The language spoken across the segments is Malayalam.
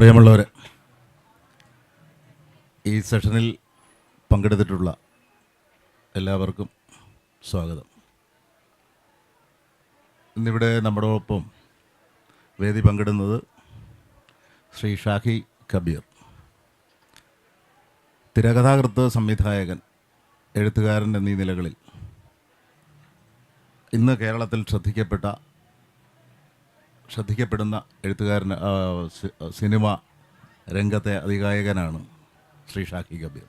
പ്രിയമുള്ളവരെ, ഈ സെഷനിൽ പങ്കെടുത്തിട്ടുള്ള എല്ലാവർക്കും സ്വാഗതം. ഇന്നിവിടെ നമ്മുടെ ഒപ്പം വേദി പങ്കിടുന്നത് ശ്രീ ഷാഹി കബീർ, തിരകഥാകൃത്ത്, സംവിധായകൻ, എഴുത്തുകാരൻ എന്നീ നിലകളിൽ ഇന്ന് കേരളത്തിൽ ശ്രദ്ധിക്കപ്പെടുന്ന എഴുത്തുകാരൻ, സിനിമ രംഗത്തെ അതികായകനാണ് ശ്രീ ഷാഹി കബീർ.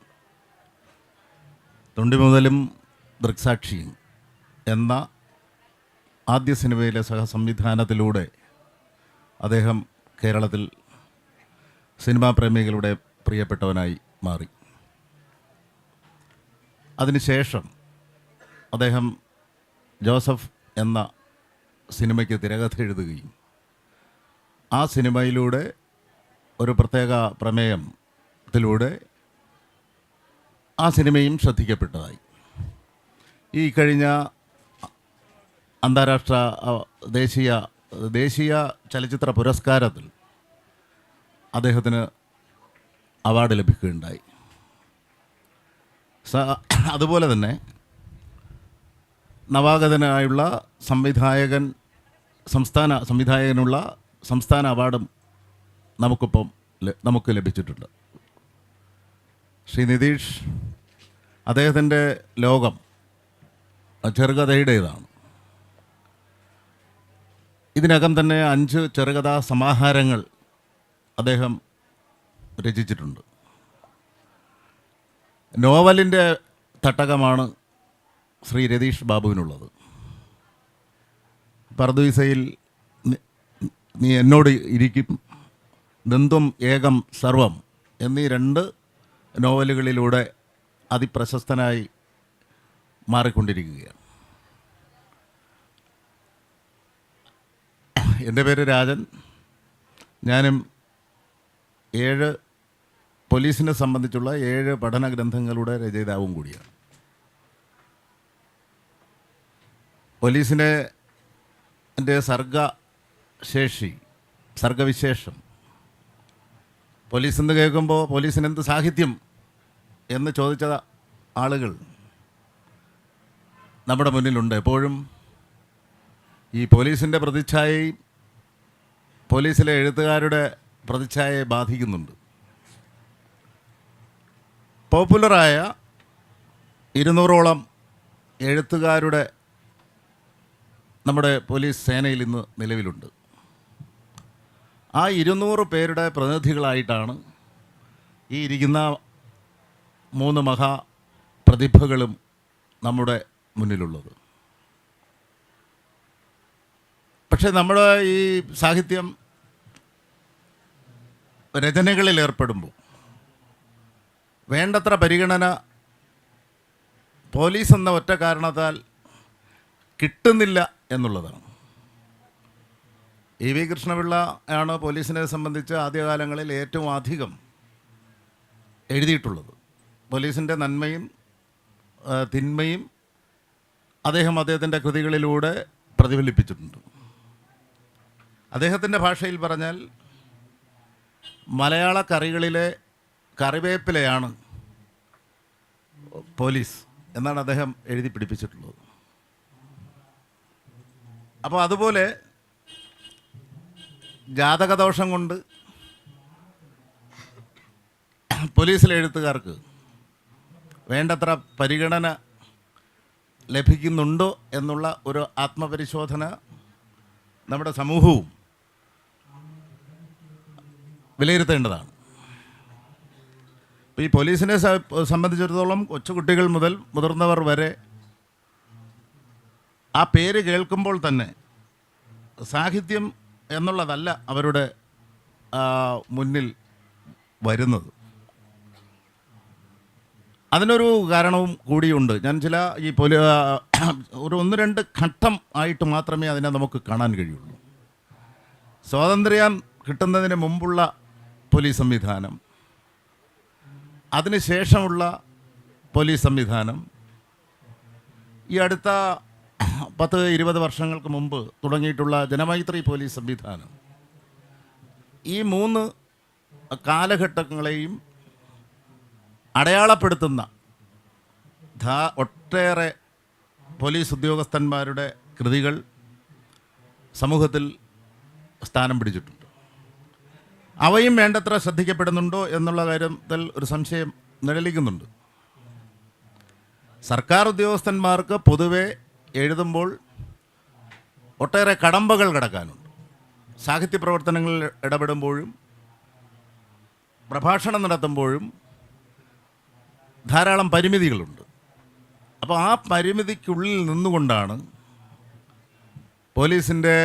തൊണ്ടിമുതലും ദൃക്സാക്ഷിയും എന്ന ആദ്യ സിനിമയിലെ സഹസംവിധാനത്തിലൂടെ അദ്ദേഹം കേരളത്തിൽ സിനിമാ പ്രേമികളുടെ പ്രിയപ്പെട്ടവനായി മാറി. അതിനുശേഷം അദ്ദേഹം ജോസഫ് എന്ന സിനിമയ്ക്ക് തിരകഥ എഴുതുകയും ആ സിനിമയിലൂടെ ഒരു പ്രത്യേക പ്രമേയത്തിലൂടെ ആ സിനിമയും ശ്രദ്ധിക്കപ്പെട്ടതായി. ഈ കഴിഞ്ഞ അന്താരാഷ്ട്ര ദേശീയ ചലച്ചിത്ര പുരസ്കാരത്തിൽ അദ്ദേഹത്തിന് അവാർഡ് ലഭിക്കുകയുണ്ടായി. അതുപോലെ തന്നെ നവാഗതനായുള്ള സംസ്ഥാന അവാർഡും നമുക്ക് ലഭിച്ചിട്ടുണ്ട്. ശ്രീ നിതീഷ്, അദ്ദേഹത്തിൻ്റെ ലോകം ചെറുകഥയുടേതാണ്. ഇതിനകം തന്നെ 5 ചെറുകഥാ സമാഹാരങ്ങൾ അദ്ദേഹം രചിച്ചിട്ടുണ്ട്. നോവലിൻ്റെ തട്ടകമാണ് ശ്രീ രതീഷ് ബാബുവിനുള്ളത്. പർദീസയിൽ നീ എന്നോട് ഇരിക്കും, ദന്തും ഏകം സർവം എന്നീ 2 നോവലുകളിലൂടെ അതിപ്രശസ്തനായി മാറിക്കൊണ്ടിരിക്കുകയാണ്. എൻ്റെ പേര് രാജൻ. ഞാനും 7 പോലീസിനെ സംബന്ധിച്ചുള്ള 7 പഠന ഗ്രന്ഥങ്ങളുടെ രചയിതാവും കൂടിയാണ്. പോലീസിൻ്റെ സർഗവിശേഷം, പോലീസ് എന്ന് കേൾക്കുമ്പോൾ പോലീസിനെന്ത് സാഹിത്യം എന്ന് ചോദിച്ച ആളുകൾ നമ്മുടെ മുന്നിലുണ്ട്. എപ്പോഴും ഈ പോലീസിൻ്റെ പ്രതിച്ഛായയും പോലീസിലെ എഴുത്തുകാരുടെ പ്രതിച്ഛായയെ ബാധിക്കുന്നുണ്ട്. പോപ്പുലറായ 200ഓളം എഴുത്തുകാരുടെ നമ്മുടെ പോലീസ് സേനയിൽ ഇന്ന് നിലവിലുണ്ട്. ആ 200 പേരുടെ പ്രതിനിധികളായിട്ടാണ് ഈ ഇരിക്കുന്ന 3 മഹാപ്രതിഭകളും നമ്മുടെ മുന്നിലുള്ളത്. പക്ഷേ നമ്മുടെ ഈ സാഹിത്യം രചനകളിൽ ഏർപ്പെടുമ്പോൾ വേണ്ടത്ര പരിഗണന പോലീസ് എന്ന ഒറ്റ കാരണത്താൽ കിട്ടുന്നില്ല എന്നുള്ളതാണ്. ഇ വി കൃഷ്ണപിള്ള ആണ് പോലീസിനെ സംബന്ധിച്ച് ആദ്യകാലങ്ങളിൽ ഏറ്റവും അധികം എഴുതിയിട്ടുള്ളത്. പോലീസിൻ്റെ നന്മയും തിന്മയും അദ്ദേഹത്തിൻ്റെ കൃതികളിലൂടെ പ്രതിഫലിപ്പിച്ചിട്ടുണ്ട്. അദ്ദേഹത്തിൻ്റെ ഭാഷയിൽ പറഞ്ഞാൽ മലയാള കറികളിലെ കറിവേപ്പിലയാണ് പോലീസ് എന്നാണ് അദ്ദേഹം എഴുതി പിടിപ്പിച്ചിട്ടുള്ളത്. അപ്പോൾ അതുപോലെ ജാതകദോഷം കൊണ്ട് പോലീസിലെ എഴുത്തുകാർക്ക് വേണ്ടത്ര പരിഗണന ലഭിക്കുന്നുണ്ടോ എന്നുള്ള ഒരു ആത്മപരിശോധന നമ്മുടെ സമൂഹവും വിലയിരുത്തേണ്ടതാണ്. ഇപ്പോൾ ഈ പോലീസിനെ സംബന്ധിച്ചിടത്തോളം കൊച്ചുകുട്ടികൾ മുതൽ മുതിർന്നവർ വരെ ആ പേര് കേൾക്കുമ്പോൾ തന്നെ സാഹിത്യം എന്നുള്ളതല്ല അവരുടെ മുന്നിൽ വരുന്നത്. അതിനൊരു കാരണവും കൂടിയുണ്ട്. ഞാൻ ഒരു 1-2 ഘട്ടം ആയിട്ട് മാത്രമേ അതിനെ നമുക്ക് കാണാൻ കഴിയുള്ളൂ. സ്വാതന്ത്ര്യം കിട്ടുന്നതിന് മുമ്പുള്ള പോലീസ് സംവിധാനം, അതിനുശേഷമുള്ള പോലീസ് സംവിധാനം, ഈ അടുത്ത 10-20 വർഷങ്ങൾക്ക് മുമ്പ് തുടങ്ങിയിട്ടുള്ള ജനമൈത്രി പോലീസ് സംവിധാനം, ഈ 3 കാലഘട്ടങ്ങളെയും അടയാളപ്പെടുത്തുന്ന ഒട്ടേറെ പോലീസ് ഉദ്യോഗസ്ഥന്മാരുടെ കൃതികൾ സമൂഹത്തിൽ സ്ഥാനം പിടിച്ചിട്ടുണ്ട്. അവയും വേണ്ടത്ര ശ്രദ്ധിക്കപ്പെടുന്നുണ്ടോ എന്നുള്ള കാര്യത്തിൽ ഒരു സംശയം നിഴലിക്കുന്നുണ്ട്. സർക്കാർ ഉദ്യോഗസ്ഥന്മാർക്ക് പൊതുവെ എഴുതുമ്പോൾ ഒട്ടേറെ കടമ്പകൾ കടക്കാനുണ്ട്. സാഹിത്യ പ്രവർത്തനങ്ങളിൽ ഇടപെടുമ്പോഴും പ്രഭാഷണം നടത്തുമ്പോഴും ധാരാളം പരിമിതികളുണ്ട്. അപ്പോൾ ആ പരിമിതിക്കുള്ളിൽ നിന്നുകൊണ്ടാണ് പോലീസിൻ്റെ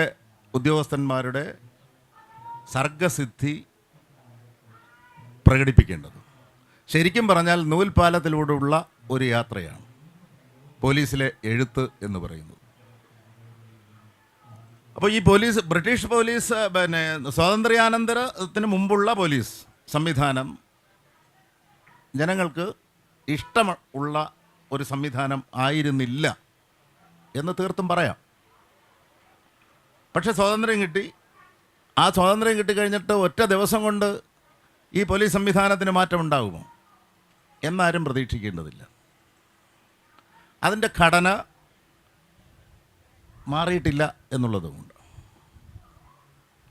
ഉദ്യോഗസ്ഥന്മാരുടെ സർഗസിദ്ധി പ്രകടിപ്പിക്കേണ്ടത്. ശരിക്കും പറഞ്ഞാൽ നൂൽപാലത്തിലൂടെയുള്ള ഒരു യാത്രയാണ് പോലീസിലെ എഴുത്ത് എന്ന് പറയുന്നത്. അപ്പോൾ ഈ ബ്രിട്ടീഷ് പോലീസ് സ്വാതന്ത്ര്യാനന്തരത്തിന് മുമ്പുള്ള പോലീസ് സംവിധാനം ജനങ്ങൾക്ക് ഇഷ്ടമുള്ള ഒരു സംവിധാനം ആയിരുന്നില്ല എന്ന് തീർത്തും പറയാം. പക്ഷെ സ്വാതന്ത്ര്യം കിട്ടി. ആ സ്വാതന്ത്ര്യം കിട്ടിക്കഴിഞ്ഞിട്ട് ഒറ്റ ദിവസം കൊണ്ട് ഈ പോലീസ് സംവിധാനത്തിന് മാറ്റമുണ്ടാകുമോ എന്നാരും പ്രതീക്ഷിക്കേണ്ടതില്ല. അതിൻ്റെ ഘടന മാറിയിട്ടില്ല എന്നുള്ളതുകൊണ്ട്.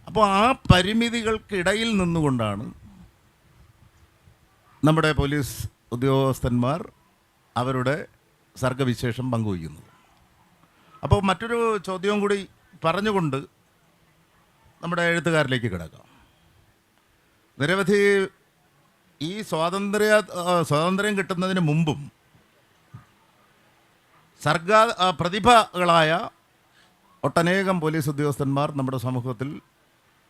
അപ്പോൾ ആ പരിമിതികൾക്കിടയിൽ നിന്നുകൊണ്ടാണ് നമ്മുടെ പോലീസ് ഉദ്യോഗസ്ഥന്മാർ അവരുടെ സർഗവിശേഷം പങ്കുവയ്ക്കുന്നത്. അപ്പോൾ മറ്റൊരു ചോദ്യവും കൂടി പറഞ്ഞുകൊണ്ട് നമ്മുടെ എഴുത്തുകാരിലേക്ക് കിടക്കാം. നിരവധി ഈ സ്വാതന്ത്ര്യം കിട്ടുന്നതിന് മുമ്പും പ്രതിഭകളായ ഒട്ടനേകം പോലീസ് ഉദ്യോഗസ്ഥന്മാർ നമ്മുടെ സമൂഹത്തിൽ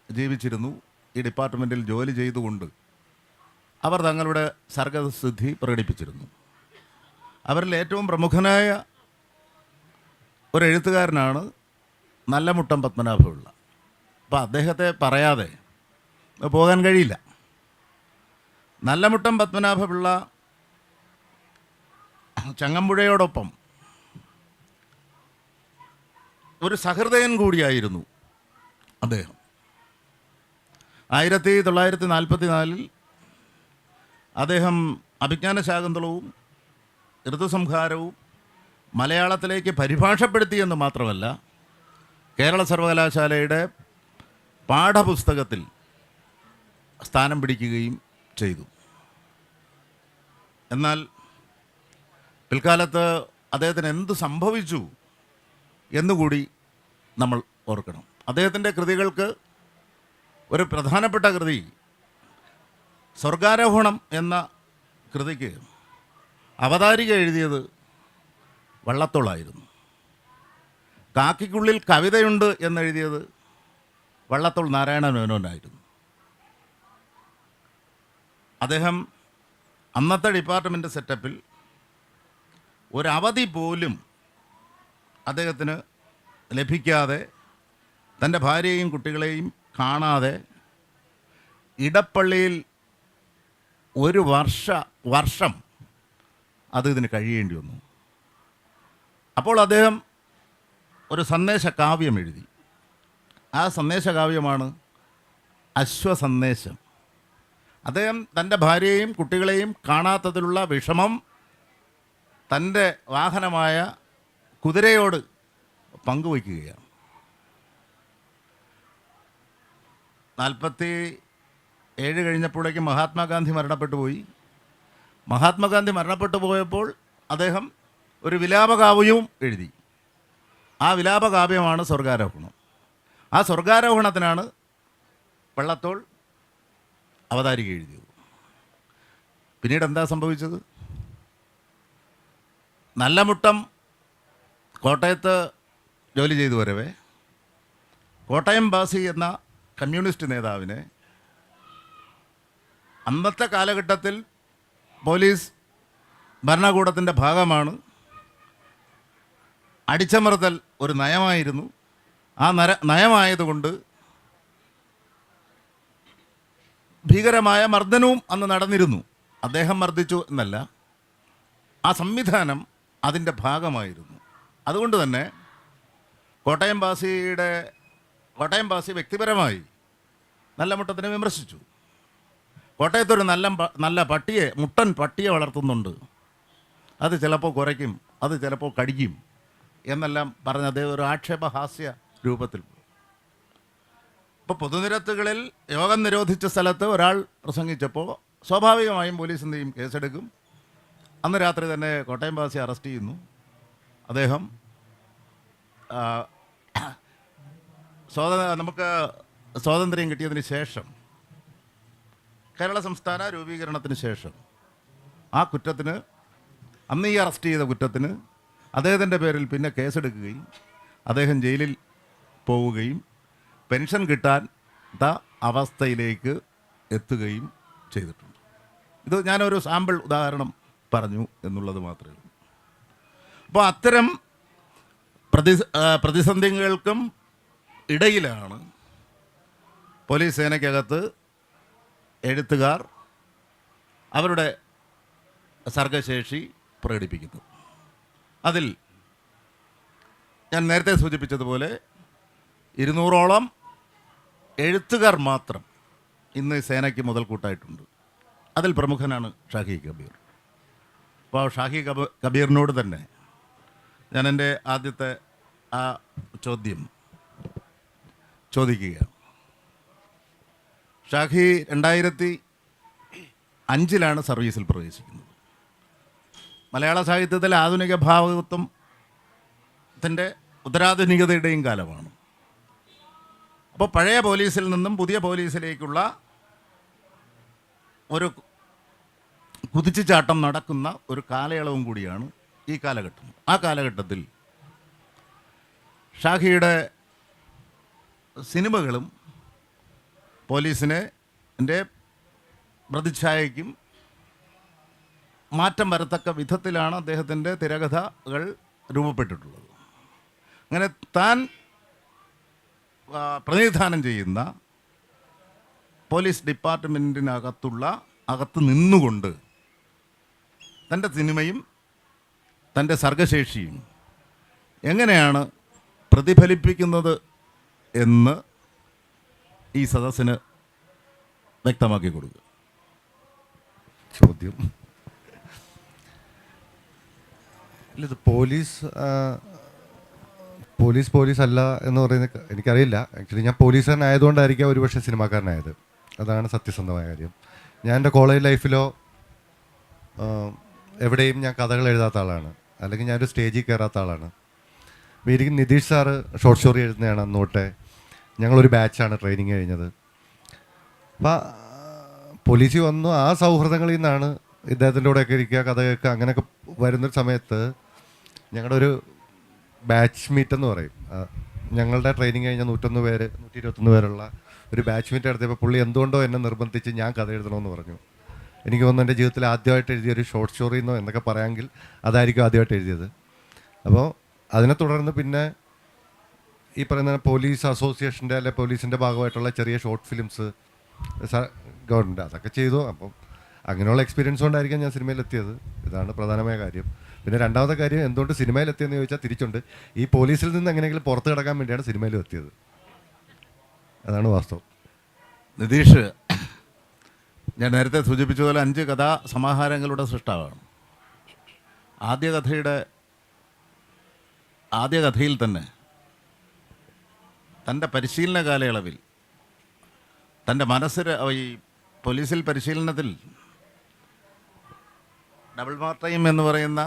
ജീവിച്ചിരുന്നു. ഈ ഡിപ്പാർട്ട്മെൻറ്റിൽ ജോലി ചെയ്തുകൊണ്ട് അവർ തങ്ങളുടെ സർഗസിദ്ധി പ്രകടിപ്പിച്ചിരുന്നു. അവരിൽ ഏറ്റവും പ്രമുഖനായ ഒരു എഴുത്തുകാരനാണ് നല്ലമുട്ടം പത്മനാഭപിള്ള. അപ്പോൾ അദ്ദേഹത്തെ പറയാതെ പോകാൻ കഴിയില്ല. നല്ലമുട്ടം പത്മനാഭപിള്ള ചങ്ങമ്പുഴയോടൊപ്പം ഒരു സഹൃദയൻ കൂടിയായിരുന്നു അദ്ദേഹം. 1944 അദ്ദേഹം അഭിജ്ഞാന ശാകുന്തളവും ഋതുസംഹാരവും മലയാളത്തിലേക്ക് പരിഭാഷപ്പെടുത്തിയെന്ന് മാത്രമല്ല കേരള സർവകലാശാലയുടെ പാഠപുസ്തകത്തിൽ സ്ഥാനം പിടിക്കുകയും ചെയ്തു. എന്നാൽ പിൽക്കാലത്ത് അദ്ദേഹത്തിന് എന്ത് സംഭവിച്ചു എന്നുകൂടി നമ്മൾ ഓർക്കണം. അദ്ദേഹത്തിൻ്റെ കൃതികൾക്ക് ഒരു പ്രധാനപ്പെട്ട കൃതി സ്വർഗാരോഹണം എന്ന കൃതിക്ക് അവതാരിക എഴുതിയത് വള്ളത്തോളായിരുന്നു. കാക്കിക്കുള്ളിൽ കവിതയുണ്ട് എന്നെഴുതിയത് വള്ളത്തോൾ നാരായണ മേനോനായിരുന്നു. അദ്ദേഹം അന്നത്തെ ഡിപ്പാർട്ട്മെൻറ്റ് സെറ്റപ്പിൽ ഒരവധി പോലും അദ്ദേഹത്തിന് ലഭിക്കാതെ തൻ്റെ ഭാര്യയെയും കുട്ടികളെയും കാണാതെ ഇടപ്പള്ളിയിൽ ഒരു വർഷം ഇതിന് കഴിയേണ്ടി വന്നു. അപ്പോൾ അദ്ദേഹം ഒരു സന്ദേശകാവ്യം എഴുതി. ആ സന്ദേശകാവ്യമാണ് അശ്വസന്ദേശം. അദ്ദേഹം തൻ്റെ ഭാര്യയെയും കുട്ടികളെയും കാണാത്തതിലുള്ള വിഷമം തൻ്റെ വാഹനമായ കുതിരയോട് പങ്കുവയ്ക്കുകയാണ്. 47 കഴിഞ്ഞപ്പോഴേക്കും മഹാത്മാഗാന്ധി മരണപ്പെട്ടു പോയി. മഹാത്മാഗാന്ധി മരണപ്പെട്ടു പോയപ്പോൾ അദ്ദേഹം ഒരു വിലാപകാവ്യവും എഴുതി. ആ വിലാപകാവ്യമാണ് സ്വർഗാരോഹണം. ആ സ്വർഗാരോഹണത്തിനാണ് വള്ളത്തോൾ അവതാരിക എഴുതിയത്. പിന്നീട് എന്താ സംഭവിച്ചത്? നല്ലമുട്ടം കോട്ടയത്ത് ജോലി ചെയ്തു വരവേ കോട്ടയം ബാസി എന്ന കമ്മ്യൂണിസ്റ്റ് നേതാവിനെ അന്നത്തെ കാലഘട്ടത്തിൽ പോലീസ് ഭരണകൂടത്തിൻ്റെ ഭാഗമാണ്. അടിച്ചമർത്തൽ ഒരു നയമായിരുന്നു. ആ നയമായതുകൊണ്ട് ഭീകരമായ മർദ്ദനവും അന്ന് നടന്നിരുന്നു. അദ്ദേഹം മർദ്ദിച്ചു എന്നല്ല, ആ സംവിധാനം അതിൻ്റെ ഭാഗമായിരുന്നു. അതുകൊണ്ട് തന്നെ കോട്ടയം ബാസി വ്യക്തിപരമായി നല്ലമുട്ടത്തിനെ വിമർശിച്ചു. കോട്ടയത്തൊരു നല്ല പട്ടിയെ, മുട്ടൻ പട്ടിയെ വളർത്തുന്നുണ്ട്. അത് ചിലപ്പോൾ കുരയ്ക്കും, അത് ചിലപ്പോൾ കടിക്കും എന്നെല്ലാം പറഞ്ഞ് അദ്ദേഹം ഒരു ആക്ഷേപഹാസ്യ രൂപത്തിൽ. ഇപ്പോൾ പൊതുനിരത്തുകളിൽ യോഗം നിരോധിച്ച സ്ഥലത്ത് ഒരാൾ പ്രസംഗിച്ചപ്പോൾ സ്വാഭാവികമായും പോലീസ് എന്ത് ചെയ്യും? കേസെടുക്കും. അന്ന് രാത്രി തന്നെ കോട്ടയം വാസിയെ അറസ്റ്റ് ചെയ്യുന്നു. അദ്ദേഹം നമുക്ക് സ്വാതന്ത്ര്യം കിട്ടിയതിന് ശേഷം, കേരള സംസ്ഥാന രൂപീകരണത്തിന് ശേഷം, ആ കുറ്റത്തിന്, അന്ന് ഈ അറസ്റ്റ് ചെയ്ത കുറ്റത്തിന് അദ്ദേഹത്തിൻ്റെ പേരിൽ പിന്നെ കേസെടുക്കുകയും അദ്ദേഹം ജയിലിൽ പോവുകയും പെൻഷൻ കിട്ടാത്ത അവസ്ഥയിലേക്ക് എത്തുകയും ചെയ്തിട്ടുണ്ട്. ഇത് ഞാനൊരു സാമ്പിൾ ഉദാഹരണം പറഞ്ഞു എന്നുള്ളത് മാത്രമേ ഉള്ളൂ. അപ്പോൾ അത്തരം പ്രതിസന്ധികൾക്കും ഇടയിലാണ് പോലീസ് സേനയ്ക്കകത്ത് എഴുത്തുകാർ അവരുടെ സർഗശേഷി പ്രകടിപ്പിക്കുന്നു. അതിൽ ഞാൻ നേരത്തെ സൂചിപ്പിച്ചതുപോലെ 200ഓളം എഴുത്തുകാർ മാത്രം ഇന്ന് സേനയ്ക്ക് മുതൽക്കൂട്ടായിട്ടുണ്ട്. അതിൽ പ്രമുഖനാണ് ഷാഹി കബീർ. അപ്പോൾ ഷാഹി കബീറിനോട് തന്നെ ഞാൻ എൻ്റെ ആദ്യത്തെ ആ ചോദ്യം ചോദിക്കുകയാണ്. ഷാഹി 2005 സർവീസിൽ പ്രവേശിക്കുന്നത്. മലയാള സാഹിത്യത്തിൽ ആധുനിക ഭാവത്വത്തിൻ്റെ ഉത്തരാധുനികതയുടെയും കാലമാണ്. അപ്പോൾ പഴയ പോലീസിൽ നിന്നും പുതിയ പോലീസിലേക്കുള്ള ഒരു കുതിച്ചുചാട്ടം നടക്കുന്ന ഒരു കാലയളവും കൂടിയാണ് ഈ കാലഘട്ടം. ആ കാലഘട്ടത്തിൽ ഷാഹിയുടെ സിനിമകളും പോലീസിനെ പ്രതിച്ഛായയ്ക്കും മാറ്റം വരത്തക്ക വിധത്തിലാണ് അദ്ദേഹത്തിൻ്റെ തിരകഥകൾ രൂപപ്പെട്ടിട്ടുള്ളത്. അങ്ങനെ താൻ പ്രതിനിധാനം ചെയ്യുന്ന പോലീസ് അകത്ത് നിന്നുകൊണ്ട് തൻ്റെ സിനിമയും തൻ്റെ സർഗശേഷിയും എങ്ങനെയാണ് പ്രതിഫലിപ്പിക്കുന്നത് എന്ന് ഈ സദസ്സിന് വ്യക്തമാക്കി കൊടുക്കുക. ചോദ്യം ഇത് പോലീസ് അല്ല എന്ന് പറയുന്നത് എനിക്കറിയില്ല. ആക്ച്വലി ഞാൻ പോലീസുകാരനായതുകൊണ്ടായിരിക്കാം ഒരുപക്ഷെ സിനിമാക്കാരനായത്. അതാണ് സത്യസന്ധമായ കാര്യം. ഞാൻ എൻ്റെ കോളേജ് ലൈഫിലോ എവിടെയും ഞാൻ കഥകൾ എഴുതാത്ത ആളാണ്, അല്ലെങ്കിൽ ഞാനൊരു സ്റ്റേജിൽ കയറാത്ത ആളാണ്. എനിക്ക് നിതീഷ് സാറ് ഷോർട്ട് സ്റ്റോറി എഴുതുന്നതാണ് അന്ന് തൊട്ടേ. ഞങ്ങളൊരു ബാച്ചാണ് ട്രെയിനിങ് കഴിഞ്ഞത്. അപ്പം പോലീസിൽ വന്നു ആ സൗഹൃദങ്ങളിൽ നിന്നാണ് ഇദ്ദേഹത്തിൻ്റെ കൂടെയൊക്കെ ഇരിക്കുക, കഥ കേൾക്കുക. അങ്ങനെയൊക്കെ വരുന്നൊരു സമയത്ത് ഞങ്ങളുടെ ഒരു ബാച്ച് മീറ്റ് എന്ന് പറയും. ഞങ്ങളുടെ ട്രെയിനിങ് കഴിഞ്ഞ 121 പേരുള്ള ഒരു ബാച്ച് മീറ്റ് നടത്തിയപ്പോൾ പുള്ളി എന്തുകൊണ്ടോ എന്നെ നിർബന്ധിച്ച് ഞാൻ കഥ എഴുതണമെന്ന് പറഞ്ഞു. എനിക്ക് തോന്നുന്നു എൻ്റെ ജീവിതത്തിൽ ആദ്യമായിട്ട് എഴുതിയൊരു ഷോർട്ട് സ്റ്റോറി എന്നോ എന്നൊക്കെ പറയാമെങ്കിൽ അതായിരിക്കും ആദ്യമായിട്ട് എഴുതിയത്. അപ്പോൾ അതിനെ തുടർന്ന് പിന്നെ ഈ പറയുന്ന പോലീസ് അസോസിയേഷൻ്റെ അല്ലെ പോലീസിൻ്റെ ഭാഗമായിട്ടുള്ള ചെറിയ ഷോർട്ട് ഫിലിംസ് ഗവൺമെൻറ് അതൊക്കെ ചെയ്തു. അപ്പം അങ്ങനെയുള്ള എക്സ്പീരിയൻസ് കൊണ്ടായിരിക്കും ഞാൻ സിനിമയിലെത്തിയത്. ഇതാണ് പ്രധാനമായ കാര്യം. പിന്നെ രണ്ടാമത്തെ കാര്യം, എന്തുകൊണ്ട് സിനിമയിലെത്തിയെന്ന് ചോദിച്ചാൽ തിരിച്ചുണ്ട്. ഈ പോലീസിൽ നിന്ന് എങ്ങനെയെങ്കിലും പുറത്ത് കിടക്കാൻ വേണ്ടിയാണ് സിനിമയിലും എത്തിയത്. അതാണ് വാസ്തവം. നിതീഷ്, ഞാൻ നേരത്തെ സൂചിപ്പിച്ചതുപോലെ 5 കഥാ സമാഹാരങ്ങളുടെ സൃഷ്ടാവാണ്. ആദ്യ കഥയിൽ തന്നെ തൻ്റെ പരിശീലന കാലയളവിൽ തൻ്റെ ഈ പോലീസിൽ പരിശീലനത്തിൽ ഡബിൾ മാർക്ക് ടൈം എന്ന് പറയുന്ന